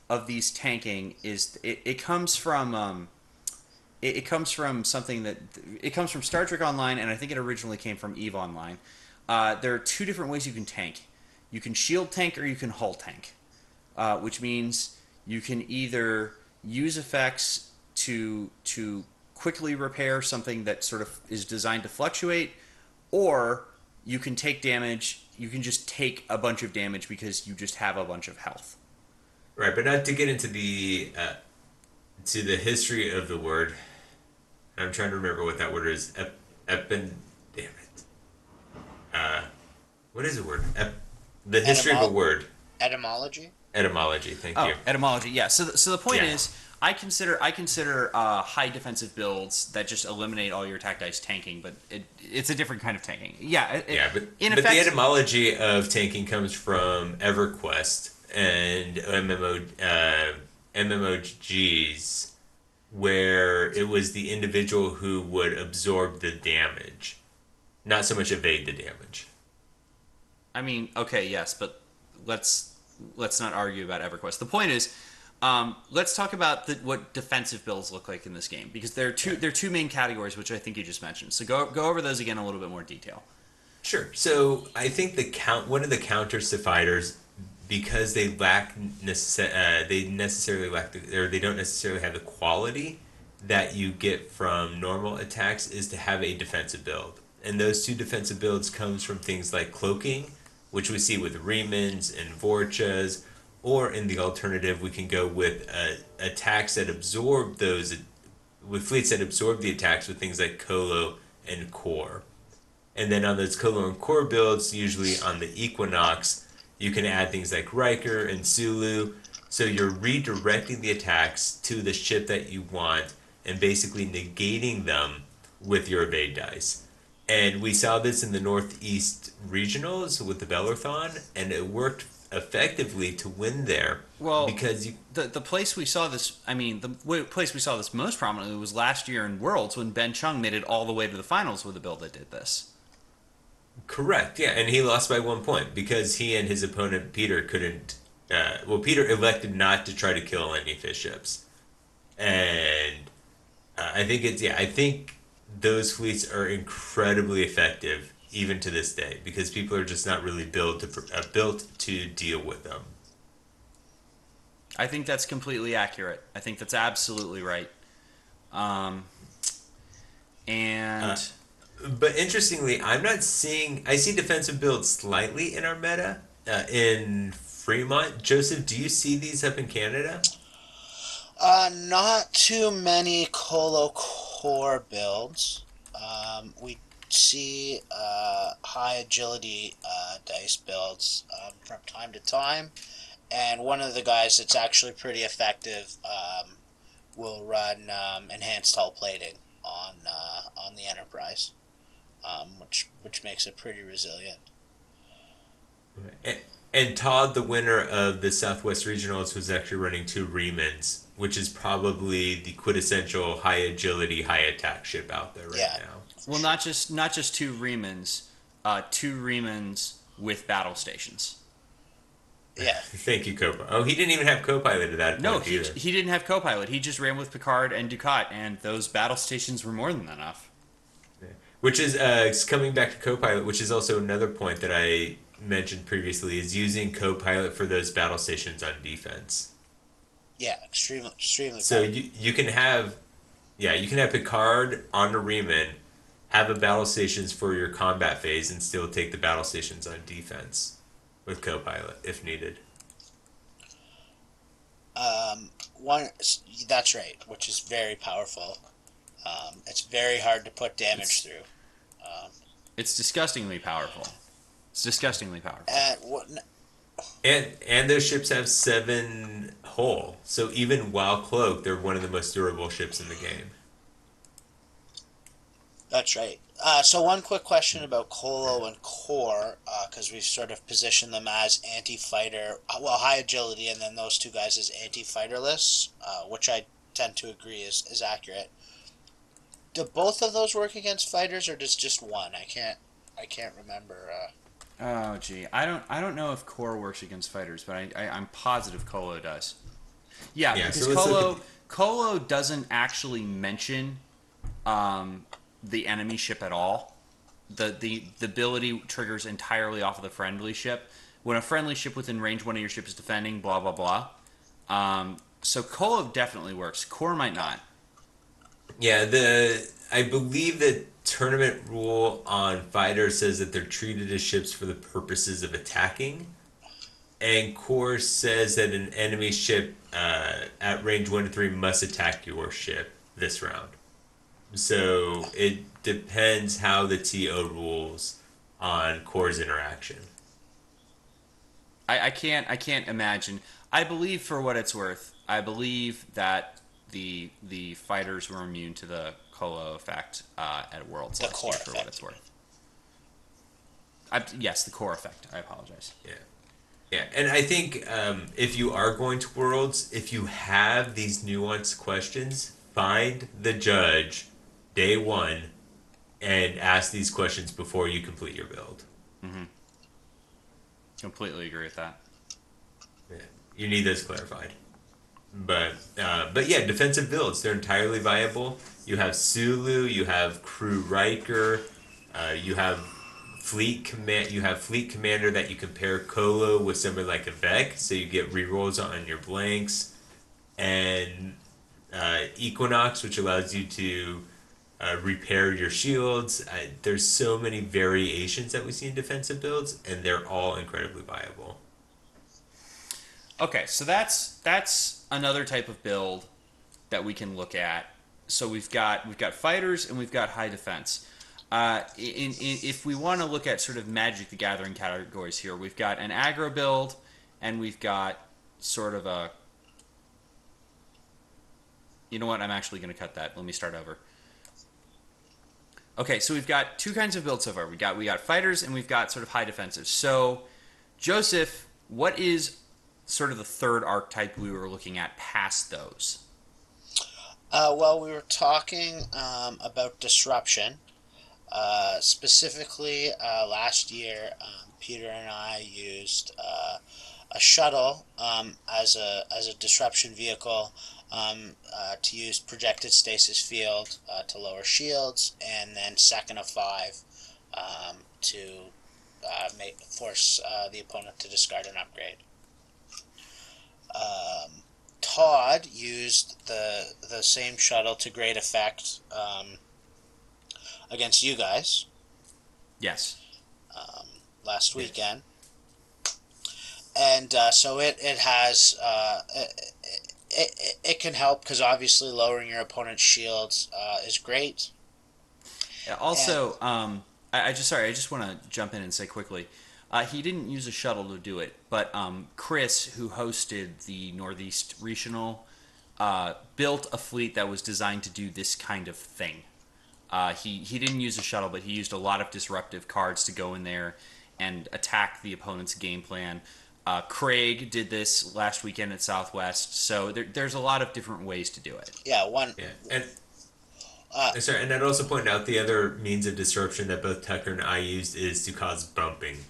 of these tanking is it comes from it comes from something that it comes from Star Trek Online, and I think it originally came from EVE Online. There are 2 different ways you can tank. You can shield tank or you can hull tank, which means you can either use effects to quickly repair something that sort of is designed to fluctuate, or you can take damage. You can just take a bunch of damage because you just have a bunch of health. Right, but not to get into the to the history of the word. I'm trying to remember what that word is. Damn it. What is the word? The history of a word. Etymology. Etymology. Thank Oh, you. etymology. Yeah. So the point Yeah. is, I consider high defensive builds that just eliminate all your attack dice tanking, but it's a different kind of tanking. Yeah. Yeah, In but the effect, etymology of tanking comes from EverQuest and MMOGs, where it was the individual who would absorb the damage, not so much evade the damage. I mean, okay, yes, but let's not argue about EverQuest. The point is, let's talk about what defensive builds look like in this game, because there are two main categories, which I think you just mentioned. So go over those again in a little bit more detail. Sure. So I think one of the counters to fighters, because they they necessarily lack or they don't necessarily have the quality that you get from normal attacks, is to have a defensive build. And those two defensive builds comes from things like cloaking, which we see with Remans and Vorchas, or in the alternative, we can go with attacks that absorb those, with fleets that absorb the attacks with things like Colo and Core. And then on those Colo and Core builds, usually on the Equinox, you can add things like Riker and Sulu. So you're redirecting the attacks to the ship that you want and basically negating them with your evade dice. And we saw this in the Northeast regionals with the Bellerthon, and it worked effectively to win there. Well, because the place we saw this, I mean, place we saw this most prominently was last year in Worlds when Ben Chung made it all the way to the finals with a build that did this. Correct, yeah, and he lost by 1 point because he and his opponent Peter couldn't. Peter elected not to try to kill any fish ships, and I think those fleets are incredibly effective even to this day because people are just not really built to deal with them. I think that's completely accurate. I think that's absolutely right. And But interestingly, I see defensive builds slightly in our meta in Fremont. Joseph, do you see these up in Canada? Not too many Colo Core builds. We see high agility dice builds from time to time, and one of the guys that's actually pretty effective will run enhanced hull plating on the Enterprise, which makes it pretty resilient. And Todd, the winner of the Southwest Regionals, was actually running 2 Remans, which is probably the quintessential high agility, high attack ship out there now. Well, not just 2 Remans, 2 Remans with battle stations. Yeah. Thank you, Copilot. Oh, he didn't even have Copilot at that No, point either. he didn't have Copilot. He just ran with Picard and Ducat, and those battle stations were more than enough. Which is coming back to Copilot, which is also another point that I mentioned previously, is using Copilot for those battle stations on defense. Yeah, extremely. So you can have Picard on a Reman, have a battle stations for your combat phase, and still take the battle stations on defense with Copilot if needed. That's right, which is very powerful. It's very hard to put damage through. It's disgustingly powerful. And those ships have 7 hull, so even while cloaked, they're one of the most durable ships in the game. That's right. So one quick question about Colo and Core, because we've sort of positioned them as anti-fighter, high agility, and then those two guys as anti-fighterless, which I tend to agree is accurate. Do both of those work against fighters, or does just one? I can't remember. Oh, gee, I don't know if Core works against fighters, but I'm positive Colo does. Yeah, because so Colo doesn't actually mention the enemy ship at all. The ability triggers entirely off of the friendly ship. When a friendly ship within range one of your ships is defending, blah blah blah. So Colo definitely works. Core might not. Yeah, I believe the tournament rule on fighters says that they're treated as ships for the purposes of attacking, and core says that an enemy ship at range 1 to 3 must attack your ship this round. So it depends how the TO rules on core's interaction. I can't imagine. I believe, for what it's worth, I believe that the fighters were immune to the Colo effect at Worlds The last core year. For what it's effect. worth, yes, the core effect. I apologize. Yeah. Yeah, and I think if you are going to Worlds, if you have these nuanced questions, find the judge day one and ask these questions before you complete your build. Completely agree with that. Yeah, you need this clarified. But yeah, defensive builds, they're entirely viable. You have Sulu, you have Crew Riker, you have fleet commander that you can pair Colo with somebody like a Vec, so you get rerolls on your blanks, and Equinox, which allows you to repair your shields. There's so many variations that we see in defensive builds, and they're all incredibly viable. Okay, so that's another type of build that we can look at. So we've got fighters and we've got high defense. If we want to look at sort of Magic the Gathering categories here, we've got an aggro build and we've got sort of a. You know what? I'm actually going to cut that. Let me start over. Okay, so we've got two kinds of builds so far. We got fighters and we've got sort of high defensive. So, Joseph, what is sort of the third archetype we were looking at past those? Well, we were talking about disruption. Specifically, last year, Peter and I used a shuttle as a disruption vehicle to use projected stasis field to lower shields, and then second of five to force the opponent to discard an upgrade. Todd used the same shuttle to great effect against you guys Yes. last Yes. weekend, and so it has it can help because obviously lowering your opponent's shields is great. And Also, I just want to jump in and say quickly, he didn't use a shuttle to do it, but Chris, who hosted the Northeast Regional, built a fleet that was designed to do this kind of thing. He didn't use a shuttle, but he used a lot of disruptive cards to go in there and attack the opponent's game plan. Craig did this last weekend at Southwest, so there's a lot of different ways to do it. yeah, one. Yeah, and Uh, sorry, and I'd also point out the other means of disruption that both Tucker and I used is to cause bumping.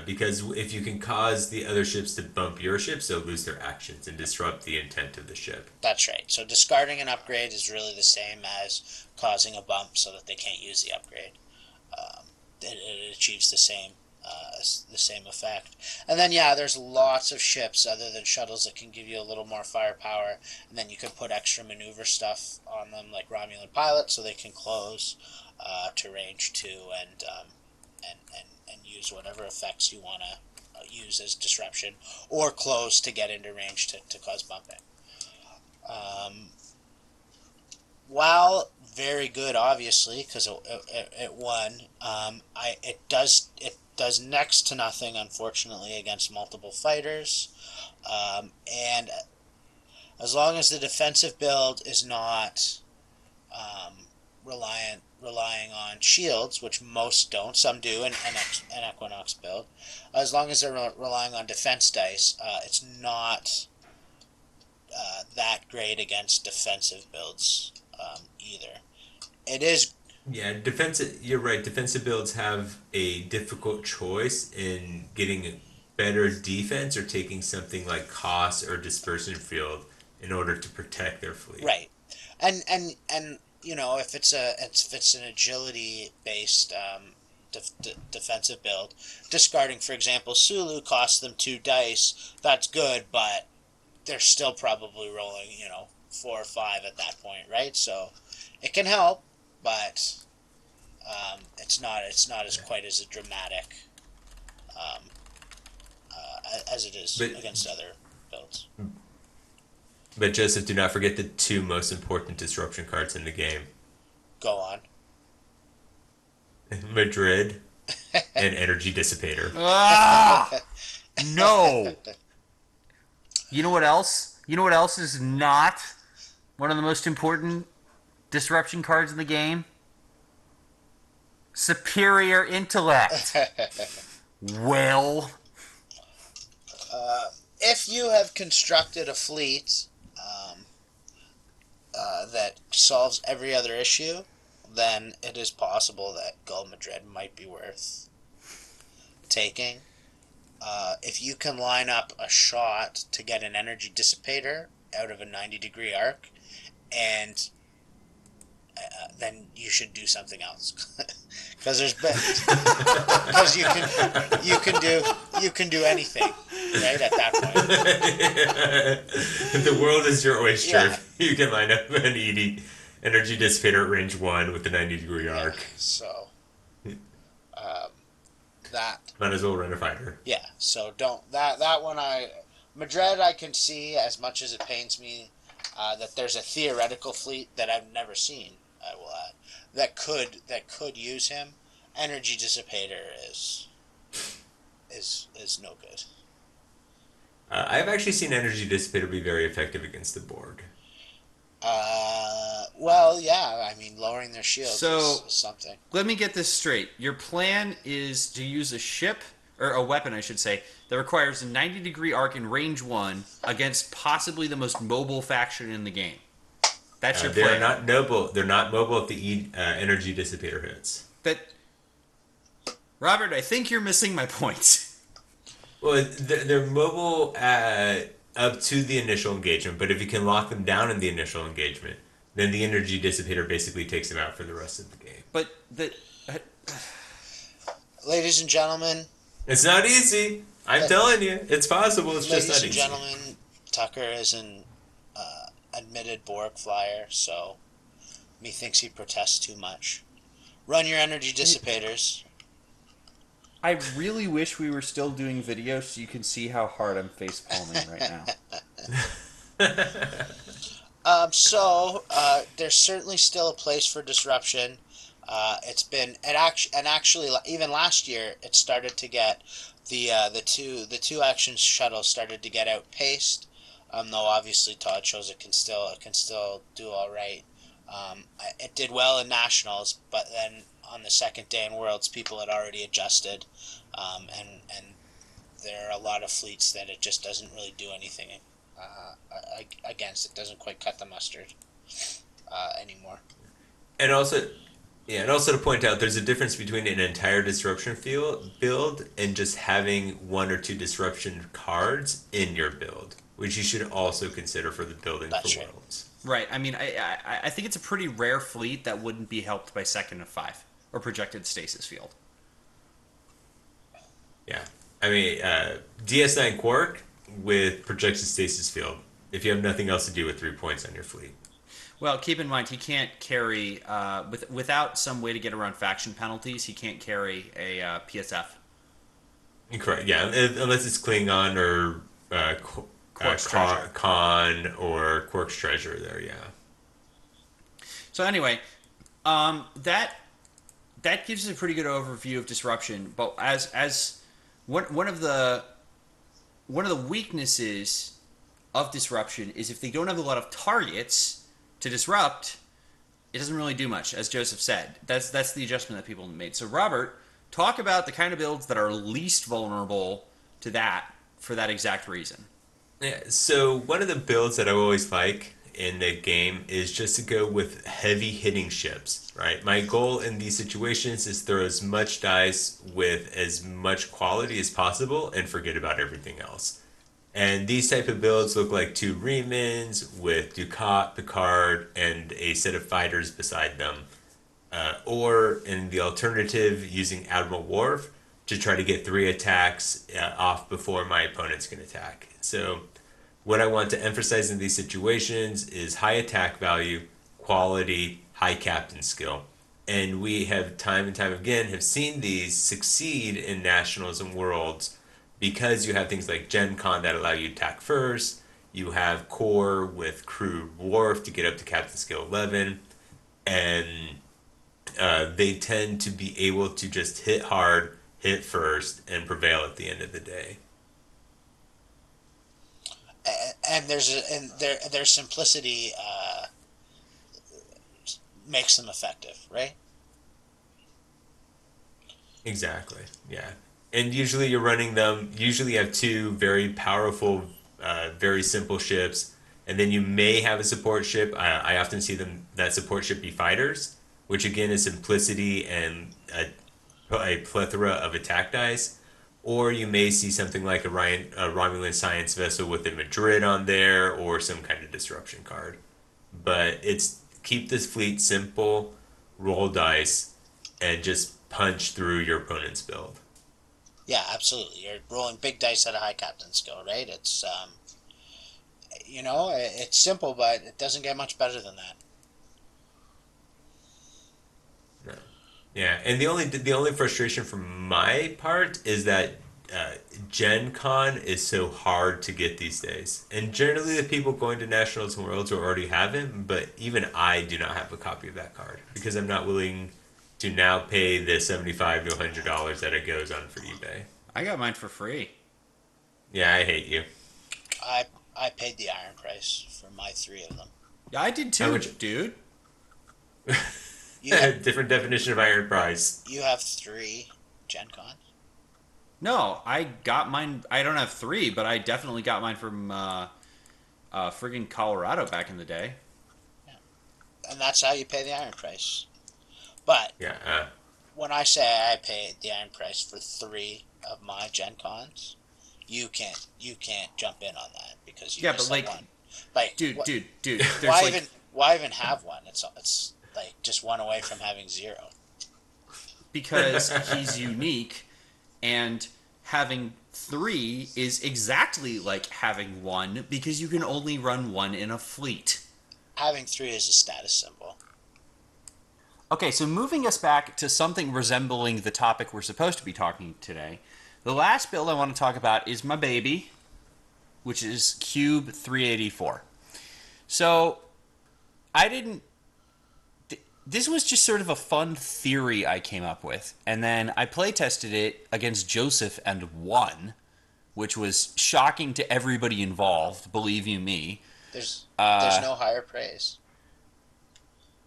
Because if you can cause the other ships to bump your ships, they'll lose their actions and disrupt the intent of the ship. That's right. So discarding an upgrade is really the same as causing a bump so that they can't use the upgrade. It achieves the same effect. And then yeah, there's lots of ships other than shuttles that can give you a little more firepower, and then you can put extra maneuver stuff on them like Romulan pilots so they can close to range 2 and use whatever effects you want to use as disruption, or close to get into range to cause bumping. Um, while very good, obviously, because it won, it does next to nothing, unfortunately, against multiple fighters. And as long as the defensive build is not relying on shields, which most don't, some do, an Equinox build. As long as they're relying on defense dice, it's not that great against defensive builds either. It is. Yeah, defensive. You're right. Defensive builds have a difficult choice in getting better defense or taking something like cost or dispersion field in order to protect their fleet. Right, and if it's an agility based defensive build, discarding, for example, Sulu costs them 2 dice. That's good, but they're still probably rolling, 4 or 5 at that point, right? So it can help, but it's not as quite as a dramatic um, as it is But against other builds. Joseph, do not forget the two most important disruption cards in the game: Go on. Madrid and Energy Dissipator. Ah, no. You know what else? You know what else is not one of the most important disruption cards in the game? Superior intellect. Well, If you have constructed a fleet that solves every other issue, then it is possible that Gold Madrid might be worth taking. If you can line up a shot to get an energy dissipator out of a 90-degree arc, and then you should do something else, because you can do anything, right, at that point. The world is your oyster. Yeah. You can line up an Energy Dissipator at range 1 with the 90-degree arc. So that Might as well run a fighter. yeah. So don't that one. Madrid, I can see, as much as it pains me that there's a theoretical fleet that I've never seen. I will add that could use him. Energy Dissipator is no good. I've actually seen Energy Dissipator be very effective against the board. Well, yeah. I mean, lowering their shields So- is something. let me get this straight. Your plan is to use a ship, or a weapon, I should say, that requires a 90-degree arc in range 1 against possibly the most mobile faction in the game. That's your They're plan. not noble. They're not mobile if the Energy Dissipator hits. Robert, I think you're missing my point. Well, they're mobile up to the initial engagement, but if you can lock them down in the initial engagement, then the Energy Dissipator basically takes them out for the rest of the game. But Ladies and gentlemen, It's not easy. I'm telling you, it's possible. It's just ladies not and easy. gentlemen, Tucker is an admitted Borg flyer, so methinks he protests too much. Run your energy dissipators. I really wish we were still doing video so you can see how hard I'm face palming right now. There's certainly still a place for disruption. Actually even last year it started to get the two action shuttles started to get outpaced. Though obviously Todd shows it can still do all right. It did well in nationals, but then on the second day in Worlds, people had already adjusted, and there are a lot of fleets that it just doesn't really do anything against. It doesn't quite cut the mustard anymore. And also to point out, there's a difference between an entire disruption build and just having 1 or 2 disruption cards in your build, which you should also consider for the building That's for right. Worlds. Right. I mean, I think it's a pretty rare fleet that wouldn't be helped by second of 5 or projected stasis field. Yeah. I mean, DS9 Quark with projected stasis field, if you have nothing else to do with 3 points on your fleet. Well, keep in mind he can't carry without some way to get around faction penalties. He can't carry a PSF. Correct. Yeah, unless it's Klingon or Quark's Treasure. Khan or Quark's Treasure. There, yeah. So anyway, that gives us a pretty good overview of disruption. But as one of the weaknesses of disruption is if they don't have a lot of targets to disrupt, it doesn't really do much, as Joseph said. That's the adjustment that people made. So Robert, talk about the kind of builds that are least vulnerable to that for that exact reason. Yeah, so one of the builds that I always like in the game is just to go with heavy hitting ships, right? My goal in these situations is throw as much dice with as much quality as possible and forget about everything else. And these type of builds look like 2 Remans with Ducat, Picard, and a set of fighters beside them. Or in the alternative, using Admiral Worf to try to get 3 attacks off before my opponents can attack. So what I want to emphasize in these situations is high attack value, quality, high captain skill. And we have time and time again have seen these succeed in nationals and worlds because you have things like Gen Con that allow you to attack first. You have core with crew wharf to get up to captain skill 11, and they tend to be able to just hit hard, hit first, and prevail at the end of the day. And their simplicity makes them effective, right? Exactly. Yeah. And usually you're running them. Usually you have two very powerful, very simple ships, and then you may have a support ship. I often see them that support ship be fighters, which again is simplicity and a plethora of attack dice. Or you may see something like a Romulan science vessel with a Madrid on there, or some kind of disruption card. But it's keep this fleet simple, roll dice, and just punch through your opponent's build. Yeah, absolutely. You're rolling big dice at a high captain skill, right? It's it's simple, but it doesn't get much better than that. No. Yeah, and the only frustration from my part is that Gen Con is so hard to get these days. And generally, the people going to Nationals and Worlds already have it, but even I do not have a copy of that card because I'm not willing to now pay the $75 to $100 that it goes on for eBay. I got mine for free. Yeah, I hate you. I paid the iron price for my three of them. Yeah, I did too, dude. You have, Different definition of iron price. you have three Gen Cons? No, I got mine. I don't have three, but I definitely got mine from friggin' Colorado back in the day. Yeah. And that's how you pay the iron price. But Yeah. when I say I paid the iron price for three of my Gen Cons, you can't jump in on that because you Yeah, missed but like, one. Like, dude. There's why like, why even have one? It's like just one away from having zero. because he's unique, and having three is exactly like having one because you can only run one in a fleet. Having three is a status symbol. Okay, so moving us back to something resembling the topic we're supposed to be talking today, the last build I want to talk about is my baby, which is Cube 384. So, I didn't... This was just sort of a fun theory I came up with, and then I play tested it against Joseph and won, which was shocking to everybody involved, believe you me. There's no higher praise.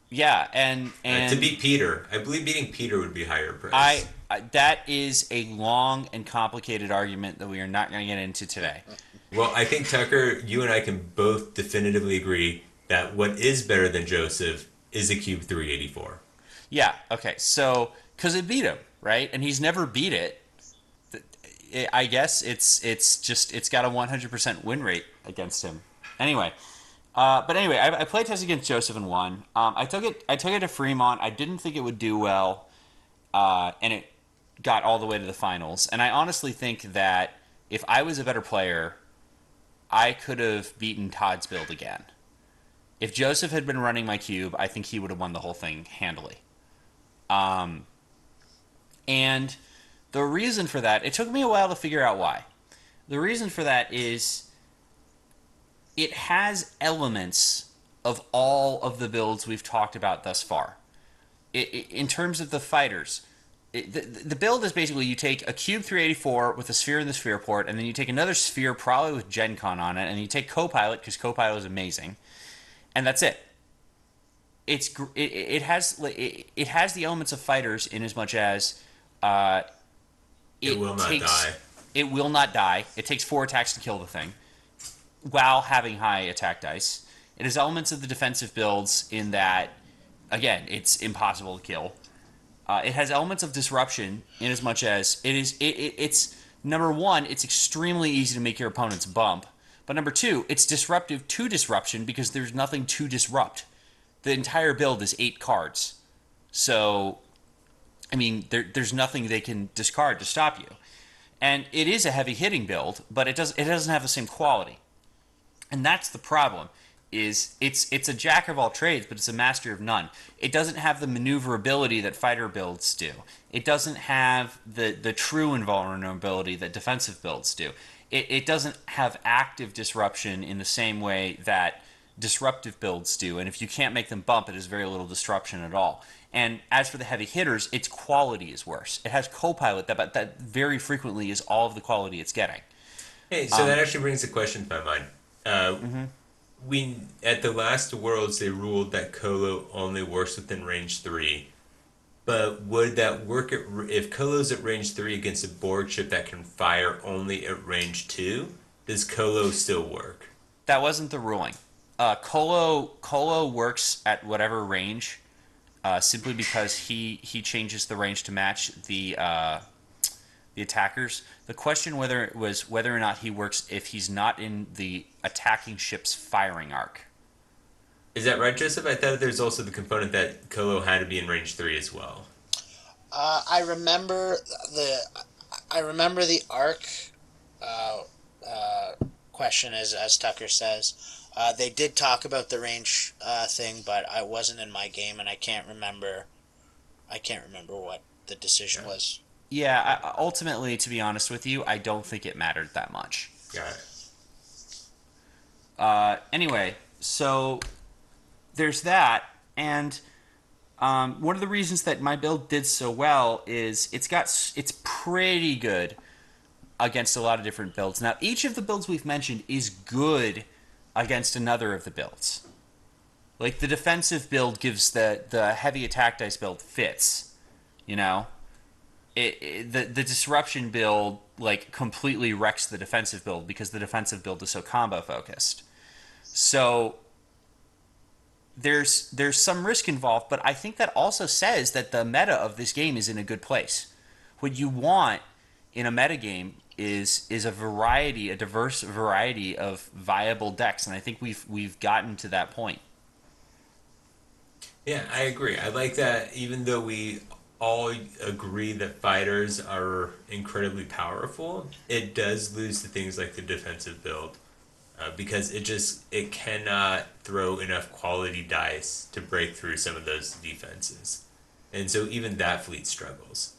Yeah, and To beat Peter, I believe beating Peter would be higher price. that is a long and complicated argument that we are not going to get into today. Well, I think Tucker, you and I can both definitively agree that what is better than Joseph is a Cube 384. Yeah, okay, so, because it beat him, right? And he's never beat it. I guess it's got a 100% win rate against him. Anyway, I played test against Joseph and won. I took it to Fremont. I didn't think it would do well, and it got all the way to the finals. And I honestly think that if I was a better player, I could have beaten Todd's build again. If Joseph had been running my cube, I think he would have won the whole thing handily. And the reason for that, it took me a while to figure out why. The reason for that is it has elements of all of the builds we've talked about thus far. In terms of the fighters, the build is basically you take a Cube 384 with a sphere in the sphere port, and then you take another sphere probably with Gen Con on it, and you take Copilot because Copilot is amazing. And that's it. It has the elements of fighters in as much as It will not die. It will not die. It takes 4 attacks to kill the thing, while having high attack dice. It has elements of the defensive builds in that, again, it's impossible to kill. It has elements of disruption in as much as it's number one, it's extremely easy to make your opponents bump. But number two, it's disruptive to disruption because there's nothing to disrupt. The entire build is 8 cards. So, I mean, there's nothing they can discard to stop you. And it is a heavy hitting build, but it doesn't have the same quality. And that's the problem. Is it's a jack of all trades, but it's a master of none. It doesn't have the maneuverability that fighter builds do. It doesn't have the true invulnerability that defensive builds do. It doesn't have active disruption in the same way that disruptive builds do. And if you can't make them bump, it has very little disruption at all. And as for the heavy hitters, its quality is worse. It has Copilot but that very frequently is all of the quality it's getting. Hey, so that actually brings a question to my mind. We at the last Worlds they ruled that Colo only works within range 3. But would that work if Colo's at range 3 against a board ship that can fire only at range 2? Does Colo still work? That wasn't the ruling. Colo works at whatever range, simply because he changes the range to match the attackers. The question was whether or not he works if he's not in the attacking ship's firing arc. Is that right, Joseph? I thought there's also the component that Colo had to be in range 3 as well. I remember the arc question, as Tucker says. They did talk about the range thing, but I wasn't in my game, and I can't remember. What the decision was. Yeah, ultimately, to be honest with you, I don't think it mattered that much. Got it. Anyway, so there's that, and one of the reasons that my build did so well is it's pretty good against a lot of different builds. Now, each of the builds we've mentioned is good against another of the builds. Like the defensive build gives the heavy attack dice build fits, you know. The disruption build like completely wrecks the defensive build because the defensive build is so combo focused. So there's some risk involved, but I think that also says that the meta of this game is in a good place. What you want in a metagame is a diverse variety of viable decks, and I think we've gotten to that point. Yeah, I agree. I like that even though we all agree that fighters are incredibly powerful, it does lose to things like the defensive build. Because it cannot throw enough quality dice to break through some of those defenses. And so even that fleet struggles.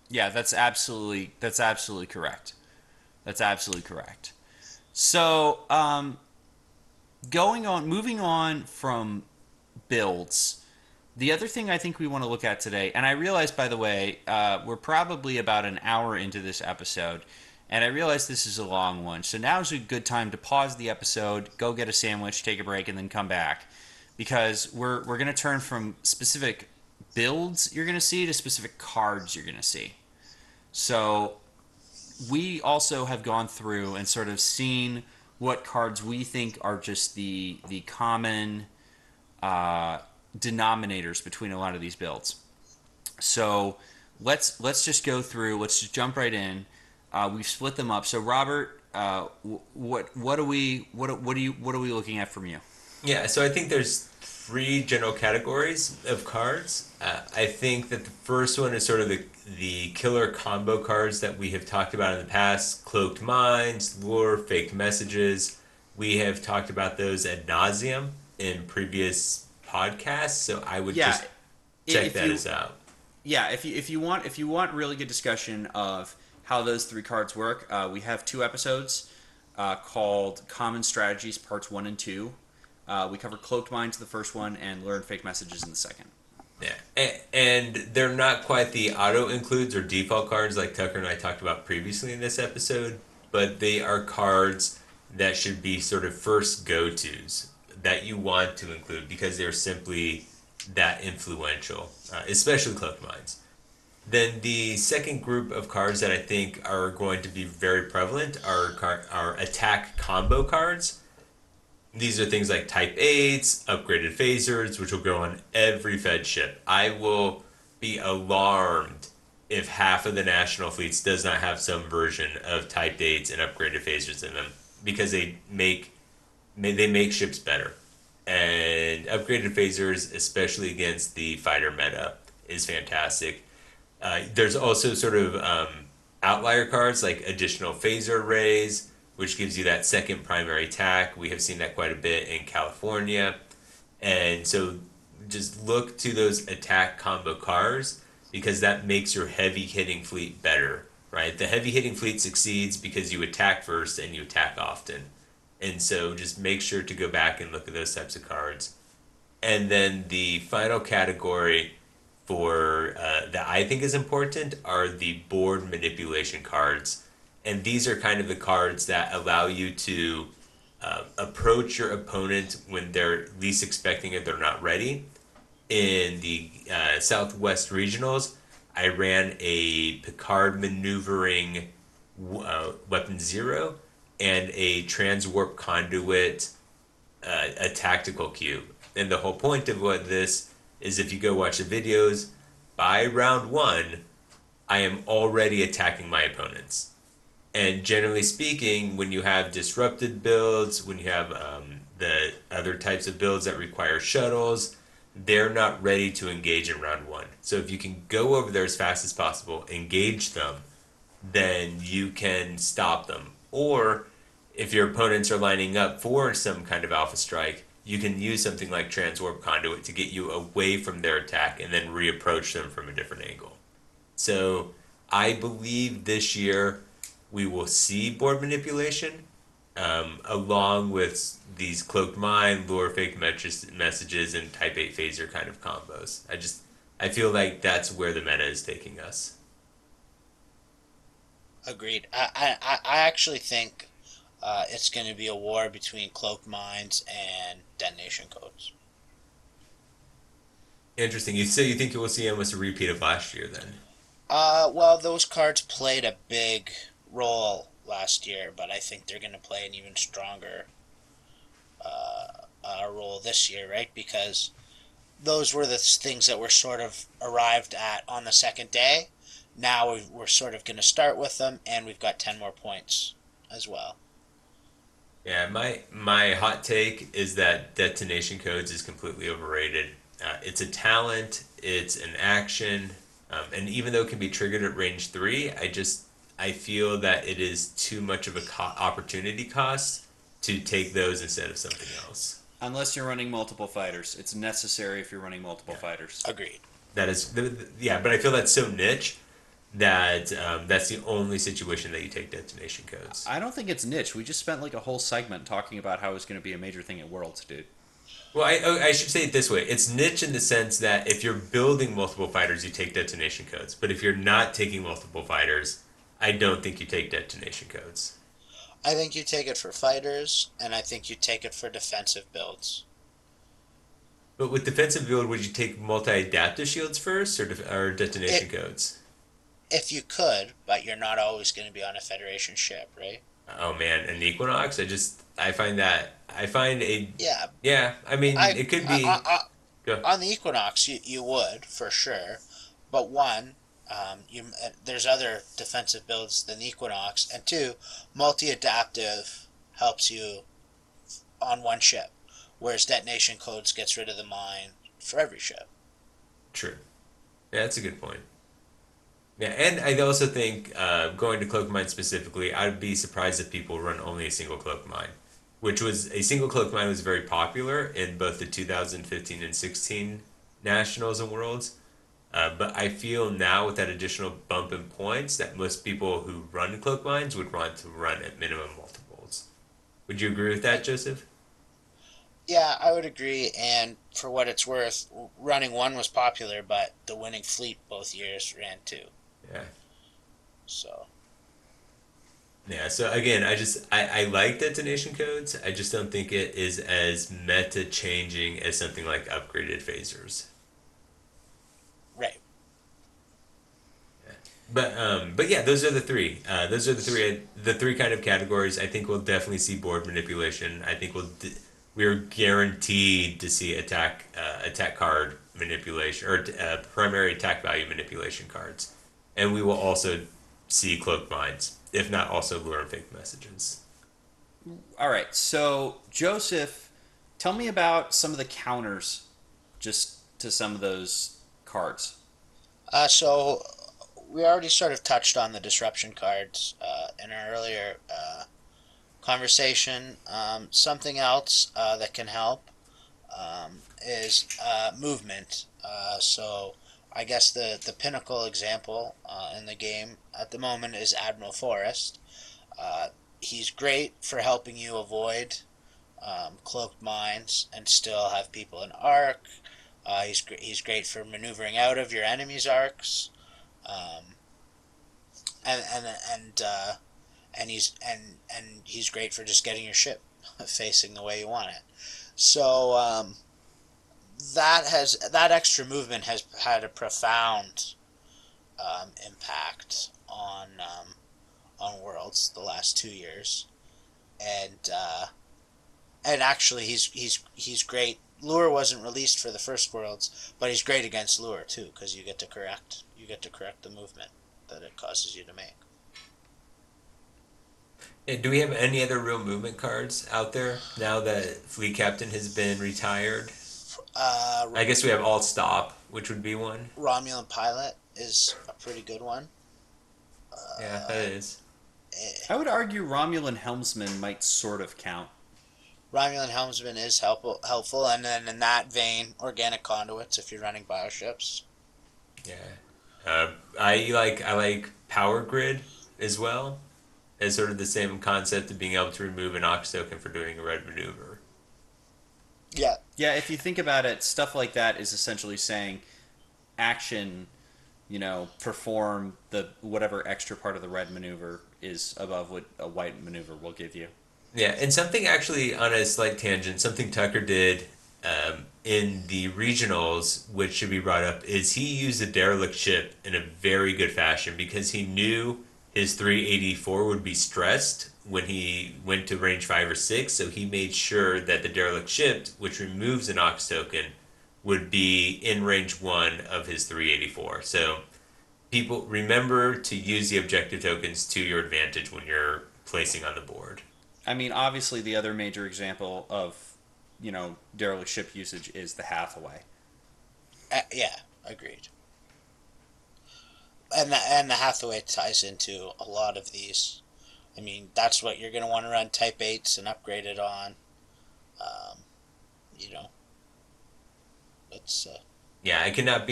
Yeah, that's absolutely correct. That's absolutely correct. So, moving on from builds, the other thing I think we want to look at today, and I realize, by the way, we're probably about an hour into this episode, and I realize this is a long one, so now's a good time to pause the episode, go get a sandwich, take a break, and then come back, because we're going to turn from specific builds you're going to see to specific cards you're going to see. So we also have gone through and sort of seen what cards we think are just the common denominators between a lot of these builds. So let's just go through. Let's just jump right in. We've split them up. So Robert, what are we looking at from you? Yeah, so I think there's 3 general categories of cards. I think that the first one is sort of the killer combo cards that we have talked about in the past: Cloaked Minds, Lure, Faked Messages. We have talked about those ad nauseum in previous podcasts, so I would just check those out. Yeah, if you want really good discussion of how those 3 cards work, we have 2 episodes called Common Strategies Parts 1 and 2. We cover Cloaked Minds in the first one and Learn Fake Messages in the second. Yeah, and they're not quite the auto includes or default cards like Tucker and I talked about previously in this episode, but they are cards that should be sort of first go-tos that you want to include because they're simply that influential, especially Cloaked Minds. Then the second group of cards that I think are going to be very prevalent are attack combo cards. These are things like Type 8s, upgraded phasers, which will go on every Fed ship. I will be alarmed if half of the national fleets does not have some version of Type 8s and upgraded phasers in them because they make ships better. And upgraded phasers, especially against the fighter meta, is fantastic. There's also sort of outlier cards like additional phaser arrays, which gives you that second primary attack. We have seen that quite a bit in California. And so just look to those attack combo cards because that makes your heavy hitting fleet better, right? The heavy hitting fleet succeeds because you attack first and you attack often. And so just make sure to go back and look at those types of cards. And then the final category for that I think is important are the board manipulation cards. And these are kind of the cards that allow you to approach your opponent when they're least expecting it, they're not ready. In the Southwest Regionals, I ran a Picard maneuvering weapon zero and a transwarp conduit a tactical cube. And the whole point of what this is, if you go watch the videos, by round one, I am already attacking my opponents. And generally speaking, when you have disrupted builds, when you have the other types of builds that require shuttles, they're not ready to engage in round one. So if you can go over there as fast as possible, engage them, then you can stop them. Or if your opponents are lining up for some kind of alpha strike, you can use something like Transwarp Conduit to get you away from their attack and then reapproach them from a different angle. So I believe this year we will see board manipulation along with these cloaked mind, lure fake messages, and type 8 phaser kind of combos. I feel like that's where the meta is taking us. Agreed. I actually think it's going to be a war between cloaked minds and detonation codes. Interesting. So you think you will see almost a repeat of last year then? Well, those cards played a big role last year, but I think they're going to play an even stronger role this year, right? Because those were the things that were sort of arrived at on the second day. Now we're sort of going to start with them, and we've got 10 more points as well. Yeah, my hot take is that detonation codes is completely overrated. It's a talent, it's an action, and even though it can be triggered at range 3, I feel that it is too much of a opportunity cost to take those instead of something else. Unless you're running multiple fighters, it's necessary if you're running multiple fighters. Agreed. That is, yeah, but I feel that's so niche that that's the only situation that you take detonation codes. I don't think it's niche. We just spent like a whole segment talking about how it's going to be a major thing at Worlds, dude. Well, I should say it this way. It's niche in the sense that if you're building multiple fighters, you take detonation codes. But if you're not taking multiple fighters, I don't think you take detonation codes. I think you take it for fighters, and I think you take it for defensive builds. But with defensive build, would you take multi-adaptive shields first or detonation codes? If you could, but you're not always going to be on a Federation ship, right? Oh man, an Equinox. I find a Yeah. yeah. I mean, I, it could be. Go. on the Equinox, you would for sure, but one, there's other defensive builds than the Equinox, and two, multi-adaptive helps you on one ship, whereas detonation codes gets rid of the mine for every ship. True. Yeah, that's a good point. Yeah, and I also think going to Cloak Mine specifically, I'd be surprised if people run only a single Cloak Mine, which was a single Cloak Mine was very popular in both the 2015 and 16 Nationals and Worlds. But I feel now with that additional bump in points that most people who run Cloak Mines would want to run at minimum multiples. Would you agree with that, Joseph? Yeah, I would agree, and for what it's worth, running one was popular, but the winning fleet both years ran two. Yeah. So. Yeah, so again, I like detonation codes. I just don't think it is as meta changing as something like upgraded phasers. Right. Yeah. But yeah, those are the three. The three kind of categories. I think we'll definitely see board manipulation. I think we're guaranteed to see attack card manipulation or primary attack value manipulation cards, and we will also see cloaked minds, if not also lure and fake messages. All right, so Joseph, tell me about some of the counters just to some of those cards. So we already sort of touched on the disruption cards in our earlier conversation. Something else that can help is movement. So I guess the pinnacle example in the game at the moment is Admiral Forrest. Uh, he's great for helping you avoid cloaked mines and still have people in arc. He's great for maneuvering out of your enemy's arcs, um, and and and uh, and he's great for just getting your ship facing the way you want it. So that extra movement has had a profound impact on Worlds the last 2 years, and actually he's great. Lure wasn't released for the first Worlds, but he's great against Lure too because you get to correct the movement that it causes you to make. And do we have any other real movement cards out there now that Fleet Captain has been retired? Uh, I guess we have All Stop, which would be one. Romulan Pilot is a pretty good one. Yeah, that is. I would argue Romulan Helmsman might sort of count. Romulan Helmsman is helpful, and then in that vein, Organic Conduits if you're running bioships. Yeah. I like Power Grid as well, as sort of the same concept of being able to remove an Ox token for doing a red maneuver. Yeah, Yeah, if you think about it, stuff like that is essentially saying action, perform the whatever extra part of the red maneuver is above what a white maneuver will give you. Yeah, and something actually on a slight tangent, something Tucker did in the regionals, which should be brought up, is he used a derelict ship in a very good fashion because he knew his 384 would be stressed when he went to range 5 or 6, so he made sure that the derelict ship, which removes an Ox token, would be in range 1 of his 384. So people remember to use the objective tokens to your advantage when you're placing on the board. I mean, obviously, the other major example of, derelict ship usage is the Hathaway. yeah, agreed. And the Hathaway ties into a lot of these. I mean, that's what you're going to want to run Type 8s and upgrade it on. Um, you know, it's Yeah, it cannot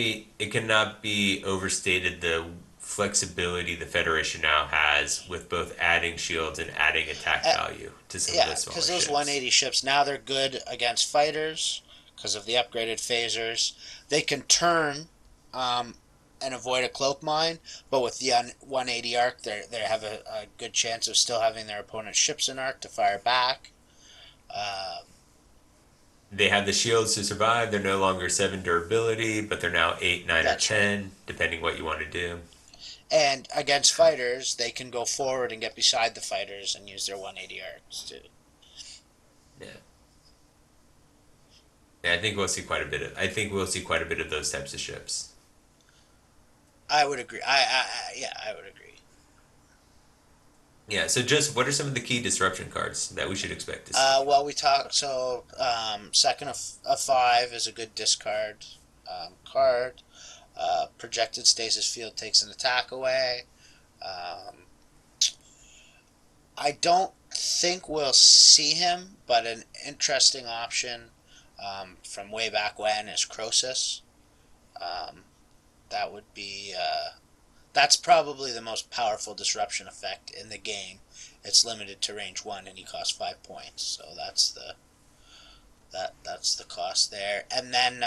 be overstated the flexibility the Federation now has with both adding shields and adding attack value to some of yeah, those smaller because those ships. 180 ships now they're good against fighters because of the upgraded phasers. They can turn and avoid a cloak mine, but with the 180 arc, they have a good chance of still having their opponent's ships in arc to fire back. Um, They have the shields to survive. They're no longer 7 durability, but they're now 8, 9, or that's right. 10, depending what you want to do. And against fighters, they can go forward and get beside the fighters and use their 180 arcs too. Yeah. Yeah, I think we'll see quite a bit of those types of ships. I would agree. Yeah, I would agree. Yeah, so just what are some of the key disruption cards that we should expect to see? Well, we talked. So, second of five is a good discard card. Projected stasis field takes an attack away. Um, I don't think we'll see him, but an interesting option from way back when is Croesus. Um, that would be that's probably the most powerful disruption effect in the game. It's limited to range 1 and he costs 5 points, so that's the cost there. And then,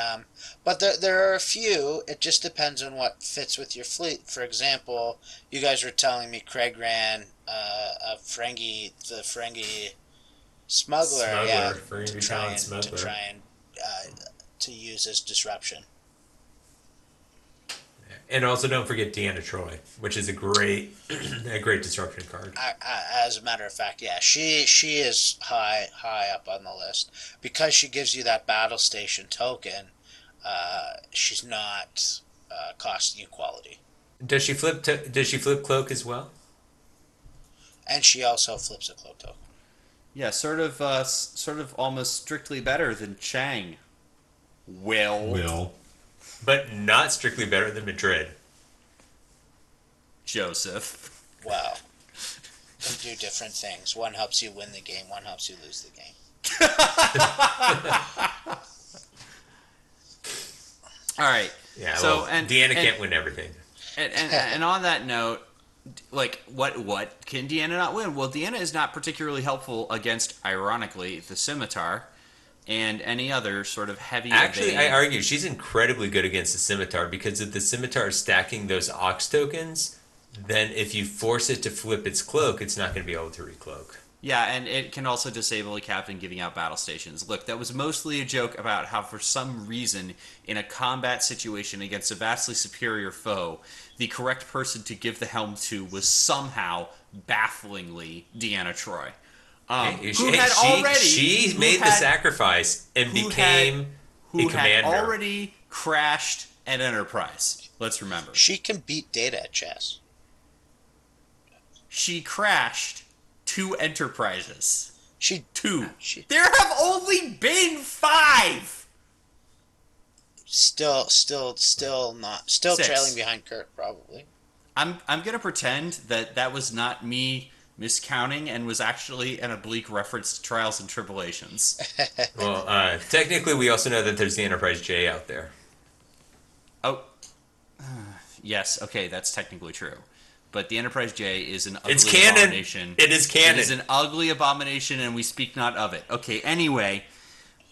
but there are a few. It just depends on what fits with your fleet. For example, you guys were telling me Craig ran the Ferengi smuggler, yeah, Ferengi to Talon to Smuggler. try and to use as disruption. And also don't forget Deanna Troy, which is a great a great disruption card. As a matter of fact, yeah, she is high up on the list because she gives you that battle station token. She's not costing you quality, Does she flip cloak as well? and she also flips a cloak token. Yeah, sort of almost strictly better than Chang. Will. But not strictly better than Madrid. Joseph. Wow. do different things. One helps you win the game, one helps you lose the game. All right. Yeah. So Well, Deanna can't win everything. And on that note, like what can Deanna not win? Well, Deanna is not particularly helpful against, ironically, the scimitar and any other sort of heavy. Actually, I argue she's incredibly good against the scimitar, because if the scimitar is stacking those ox tokens, then if you force it to flip its cloak, it's not going to be able to recloak. Yeah, and it can also disable a captain giving out battle stations. Look, that was mostly a joke about how, for some reason, in a combat situation against a vastly superior foe, the correct person to give the helm to was somehow, bafflingly, Deanna Troy. She made the sacrifice and became a commander. Had already crashed an Enterprise. Let's remember. She can beat Data at chess. She crashed 2 Enterprises. Two. There have only been 5. Still not. Still 6. Trailing behind Kirk, probably. I'm gonna pretend that was not me miscounting and was actually an oblique reference to Trials and Tribulations. Well, technically, we also know that there's the Enterprise J out there. Oh, yes. Okay, that's technically true. But the Enterprise J is an ugly It's canon. abomination. It is canon. It is an ugly abomination, and we speak not of it. Okay, anyway.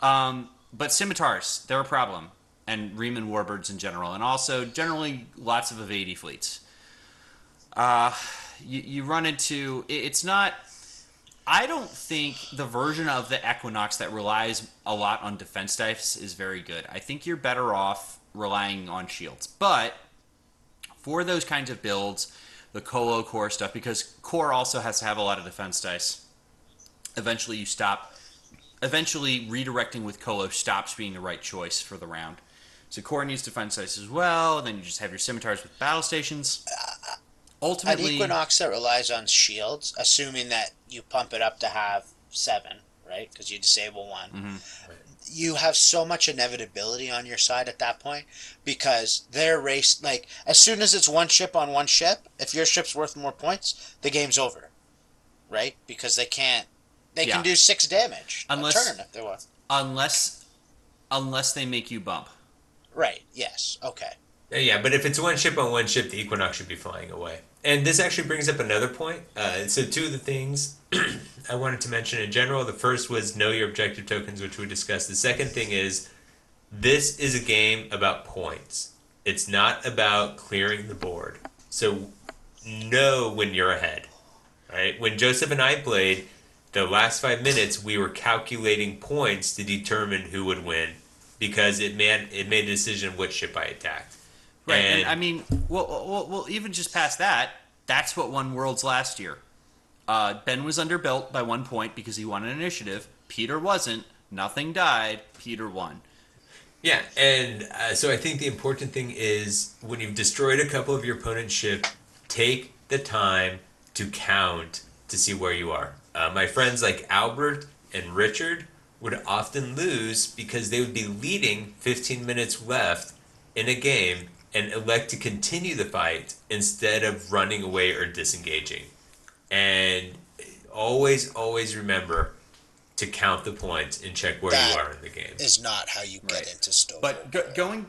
But scimitars, they're a problem. And Riemann warbirds in general. And also, generally, lots of evadey fleets. You run into... It's not... I don't think the version of the Equinox that relies a lot on defense dice is very good. I think you're better off relying on shields. But for those kinds of builds... the Colo core stuff, because core also has to have a lot of defense dice. Eventually redirecting with Colo stops being the right choice for the round. So core needs defense dice as well, and then you just have your scimitars with battle stations. Ultimately, an Equinox that relies on shields, assuming that you pump it up to have 7, right? Because you disable 1. Mm-hmm. You have so much inevitability on your side at that point, because their race, like, as soon as it's one ship on one ship, if your ship's worth more points, the game's over, right? Because they can do 6 damage a turn if they want. Unless they make you bump. Right, yes, okay. Yeah, but if it's one ship on one ship, the Equinox should be flying away. And this actually brings up another point. So 2 of the things I wanted to mention in general. The first was know your objective tokens, which we discussed. The second thing is this is a game about points. It's not about clearing the board. So know when you're ahead. Right? When Joseph and I played, the last 5 minutes, we were calculating points to determine who would win, because it made a decision which ship I attacked. Right, and I mean, well, even just past that, that's what won Worlds last year. Ben was underbuilt by 1 point because he won an initiative. Peter wasn't. Nothing died. Peter won. Yeah, and so I think the important thing is when you've destroyed a couple of your opponent's ship, take the time to count to see where you are. My friends like Albert and Richard would often lose because they would be leading 15 minutes left in a game and elect to continue the fight instead of running away or disengaging. And always remember to count the points and check where you are in the game. Is not how you get into Stoke. But going...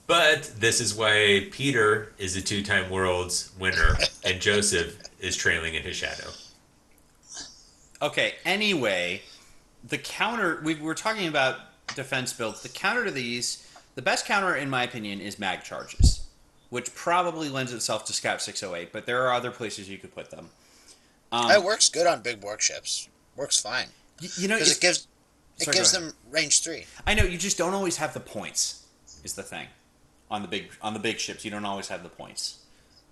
But this is why Peter is a 2-time Worlds winner and Joseph is trailing in his shadow. Okay, anyway, the counter... We're talking about defense builds. The counter to these... The best counter, in my opinion, is mag charges, which probably lends itself to Scout 608, but there are other places you could put them. It works good on big warships. Works fine. You know, because it gives them range 3. I know, you just don't always have the points, is the thing. On the big ships, you don't always have the points.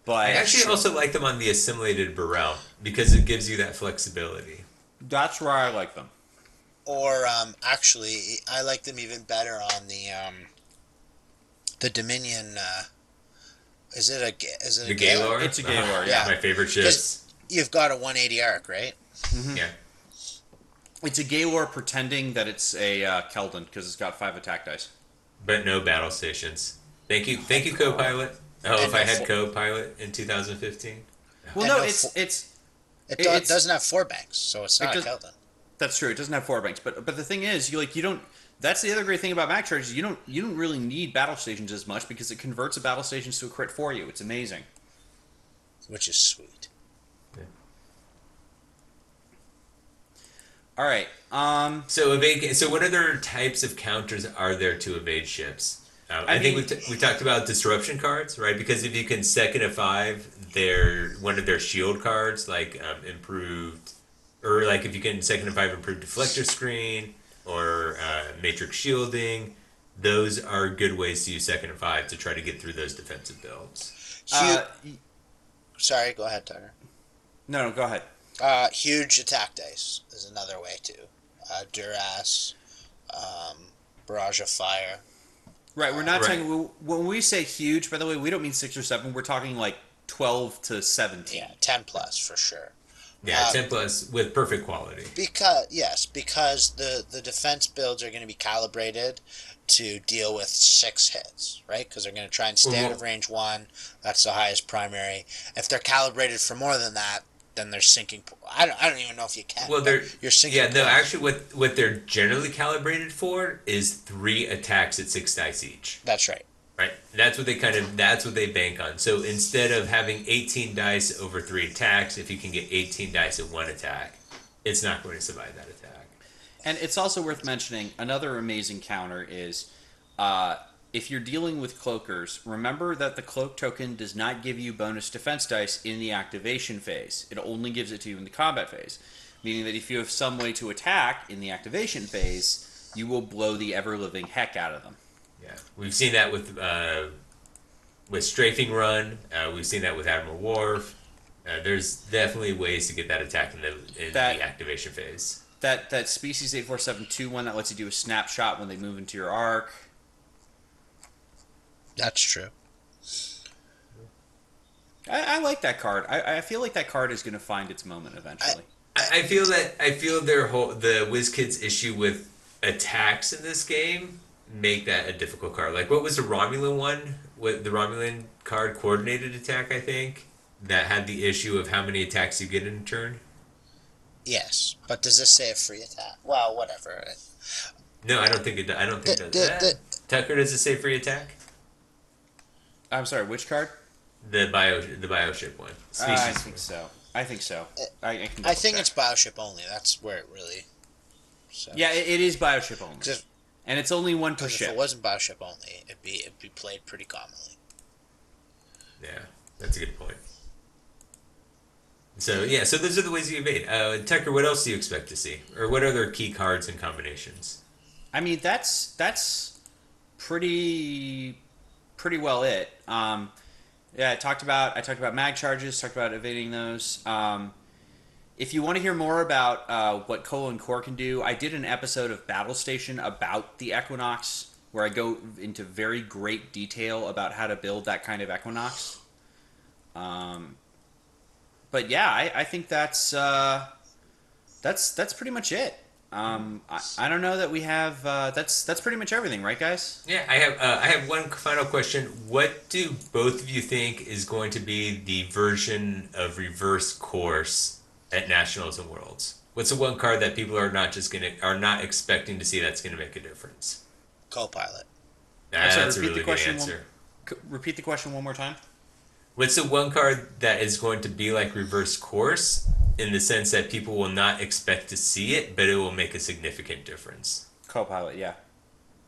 But I actually also like them on the assimilated Burrell because it gives you that flexibility. That's where I like them. Or actually, I like them even better on the Dominion. Is it a Gaylord? It's a Gaylord, yeah. My favorite ships. You've got a 180 arc, right? Mm-hmm. Yeah. It's a Gaylord pretending that it's a Keldon because it's got 5 attack dice. But no battle stations. Thank you, co-pilot. Oh, And if I no had fo- co-pilot in 2015. Well, and no, no it's fo- it's it it's doesn't have four banks, so it's it not a does. Kelvin. That's true. It doesn't have four banks, but the thing is, you don't. That's the other great thing about Mac charges. You don't really need battle stations as much because it converts a battle stations to a crit for you. It's amazing. Which is sweet. All right. So evade. So what other types of counters are there to evade ships? I think mean, we talked about disruption cards, right? Because if you can second a 5, their one of their shield cards, like improved, or like if you can second a 5 improved deflector screen or matrix shielding, those are good ways to use second and 5 to try to get through those defensive builds. Huge. uh, Sorry, go ahead, Tucker. no, go ahead. Huge attack dice is another way too. Duras, barrage of fire. Right, we're not Right. talking. When we say huge, by the way, we don't mean 6 or 7. We're talking like 12 to 17. Yeah, 10 plus for sure. Yeah, 10 plus with perfect quality. Because the defense builds are going to be calibrated to deal with 6 hits, right? Because they're going to try and stay out of range 1. That's the highest primary. If they're calibrated for more than that, then they're sinking. I don't even know if you can. Well, they're you're sinking. yeah. No, points. actually, what they're generally calibrated for is 3 attacks at 6 dice each. That's right. Right. That's what they bank on. So instead of having 18 dice over 3 attacks, if you can get 18 dice at 1 attack, it's not going to survive that attack. And it's also worth mentioning another amazing counter is if you're dealing with cloakers, remember that the cloak token does not give you bonus defense dice in the activation phase. It only gives it to you in the combat phase. Meaning that if you have some way to attack in the activation phase, you will blow the ever-living heck out of them. Yeah, we've seen that with Strafing Run. We've seen that with Admiral Worf. There's definitely ways to get that attack in the activation phase. That Species 8472 one that lets you do a snapshot when they move into your arc. That's true. I like that card. I feel like that card is going to find its moment eventually. I feel the WizKids issue with attacks in this game make that a difficult card. Like, what was the Romulan one? What the Romulan card, coordinated attack, I think, that had the issue of how many attacks you get in a turn. Yes, but does this say a free attack? Well, whatever. No, I don't think it. I don't think it does. Tucker, does it say free attack? I'm sorry, which card? The bioship one. I think so. I think I think it's Bioship only. That's where it really. So. Yeah, it is Bioship only, If, and it's only one per if ship. it wasn't Bioship only, it'd be played pretty commonly. Yeah, that's a good point. So those are the ways you evade. Tucker, what else do you expect to see, or what other key cards and combinations? I mean, that's pretty well it. Yeah, I talked about mag charges, talked about evading those. If you want to hear more about what Cola and Core can do, I did an episode of Battle Station about the Equinox, where I go into very great detail about how to build that kind of Equinox. But yeah, I think that's pretty much it. I don't know that we have. That's pretty much everything, right, guys? Yeah, I have one final question. What do both of you think is going to be the version of reverse course at Nationals and Worlds? What's the one card that people are not expecting to see that's gonna make a difference? Co-pilot. That's a really good answer. Repeat the question one more time. What's the one card that is going to be like reverse course in the sense that people will not expect to see it, but it will make a significant difference? Co-pilot, yeah.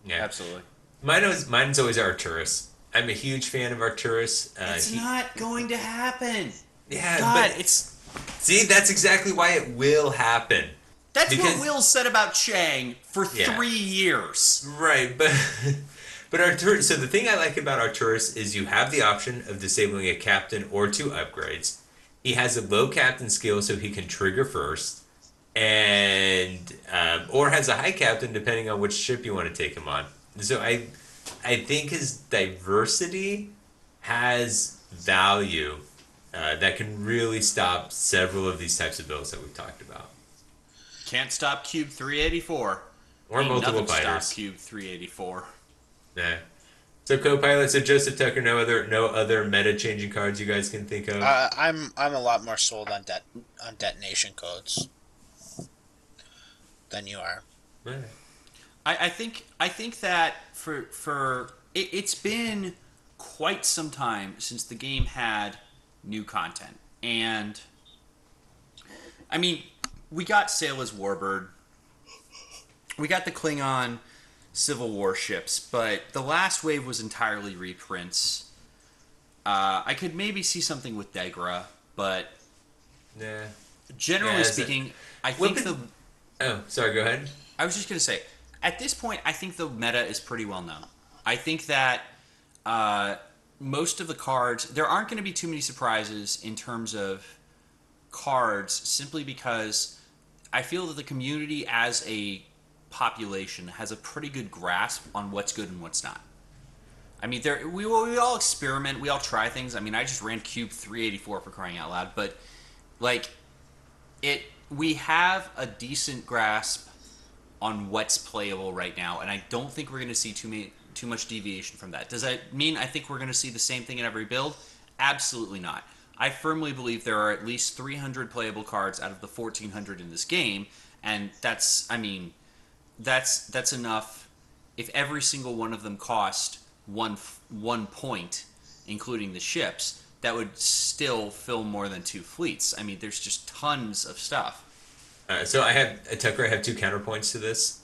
Yeah, Absolutely. Mine's always Arturus. I'm a huge fan of Arturus. It's not going to happen. Yeah, God, but see, that's exactly why it will happen. That's what Will said about Chang for Yeah. 3 years. Right, but but Arturus. So the thing I like about Arturus is you have the option of disabling a captain or 2 upgrades. He has a low captain skill, so he can trigger first, and or has a high captain depending on which ship you want to take him on. So I think his diversity has value that can really stop several of these types of builds that we've talked about. Can't stop Cube 384. Or multiple Nothing fighters. stop Cube 384. Yeah. So co-pilot, so Joseph Tucker, no other meta changing cards you guys can think of. I'm a lot more sold on detonation codes than you are. Right. I think that it's been quite some time since the game had new content, and I mean, we got Sailor's Warbird, we got the Klingon Civil War ships, but the last wave was entirely reprints. I could maybe see something with Degra, but Nah. generally Yeah, speaking, I think Oh, sorry. Go ahead. I was just going to say, at this point, I think the meta is pretty well known. I think that most of the cards, there aren't going to be too many surprises in terms of cards, simply because I feel that the community as a population has a pretty good grasp on what's good and what's not. I mean, we all experiment, we all try things. I mean, I just ran Cube 384 for crying out loud, but like we have a decent grasp on what's playable right now, and I don't think we're going to see too much deviation from that. Does that mean I think we're going to see the same thing in every build? Absolutely not. I firmly believe there are at least 300 playable cards out of the 1,400 in this game, and that's enough. If every single one of them cost one point, including the ships, that would still fill more than 2 fleets. I mean, there's just tons of stuff. So I have two counterpoints to this.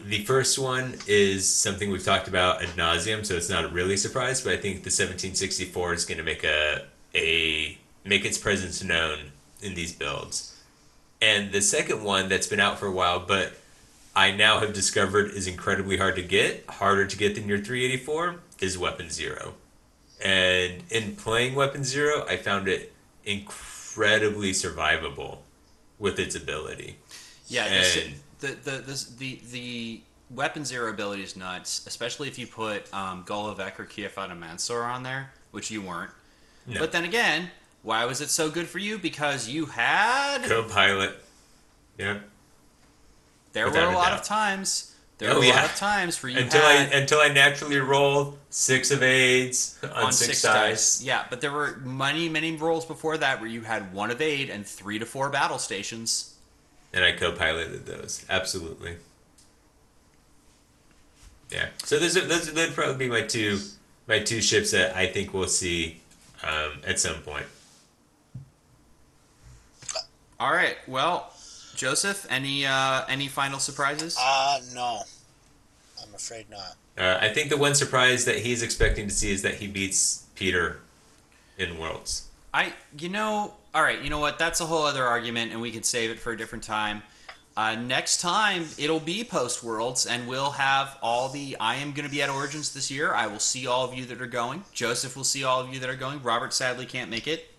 The first one is something we've talked about ad nauseum, so it's not really a surprise. But I think the 1764 is going to make make its presence known in these builds. And the second one that's been out for a while, but I now have discovered is incredibly hard to get, harder to get than your 384, is Weapon Zero. And in playing Weapon Zero, I found it incredibly survivable with its ability. Yeah, And the Weapon Zero ability is nuts, especially if you put Golovec or Kiefana Mansour on there, which you weren't. No. But then again, why was it so good for you? Because you had... Co-pilot. Yep. There Without were a a lot doubt. of times. There Oh, were a yeah. lot of times where you Until I naturally rolled 6 of 8s on 6 dice. Yeah, but there were many rolls before that where you had 1 of 8 and 3 to 4 battle stations. And I co-piloted those. Absolutely. Yeah. So that'd probably be my two ships that I think we'll see at some point. All right. Well, Joseph, any final surprises? No. I'm afraid not. I think the one surprise that he's expecting to see is that he beats Peter in Worlds. All right, you know what? That's a whole other argument, and we could save it for a different time. Next time, it'll be post-Worlds, and we'll have I am going to be at Origins this year. I will see all of you that are going. Joseph will see all of you that are going. Robert sadly can't make it.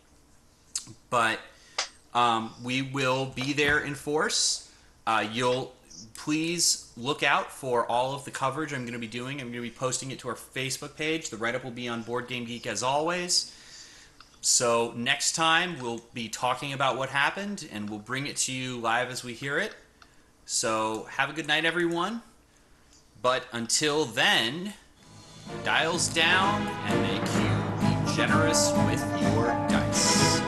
But we will be there in force. You'll please look out for all of the coverage I'm going to be doing. I'm going to be posting it to our Facebook page. The write-up will be on Board Game Geek as always. So next time we'll be talking about what happened, and we'll bring it to you live as we hear it. So have a good night, everyone. But until then, dials down and make you be generous with your dice.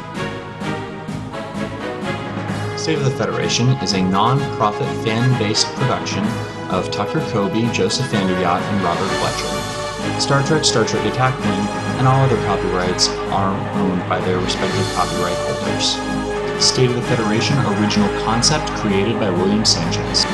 State of the Federation is a non-profit fan-based production of Tucker Kobe, Joseph Vanderyacht, and Robert Fletcher. Star Trek Attack Wing, and all other copyrights are owned by their respective copyright holders. State of the Federation original concept created by William Sanchez.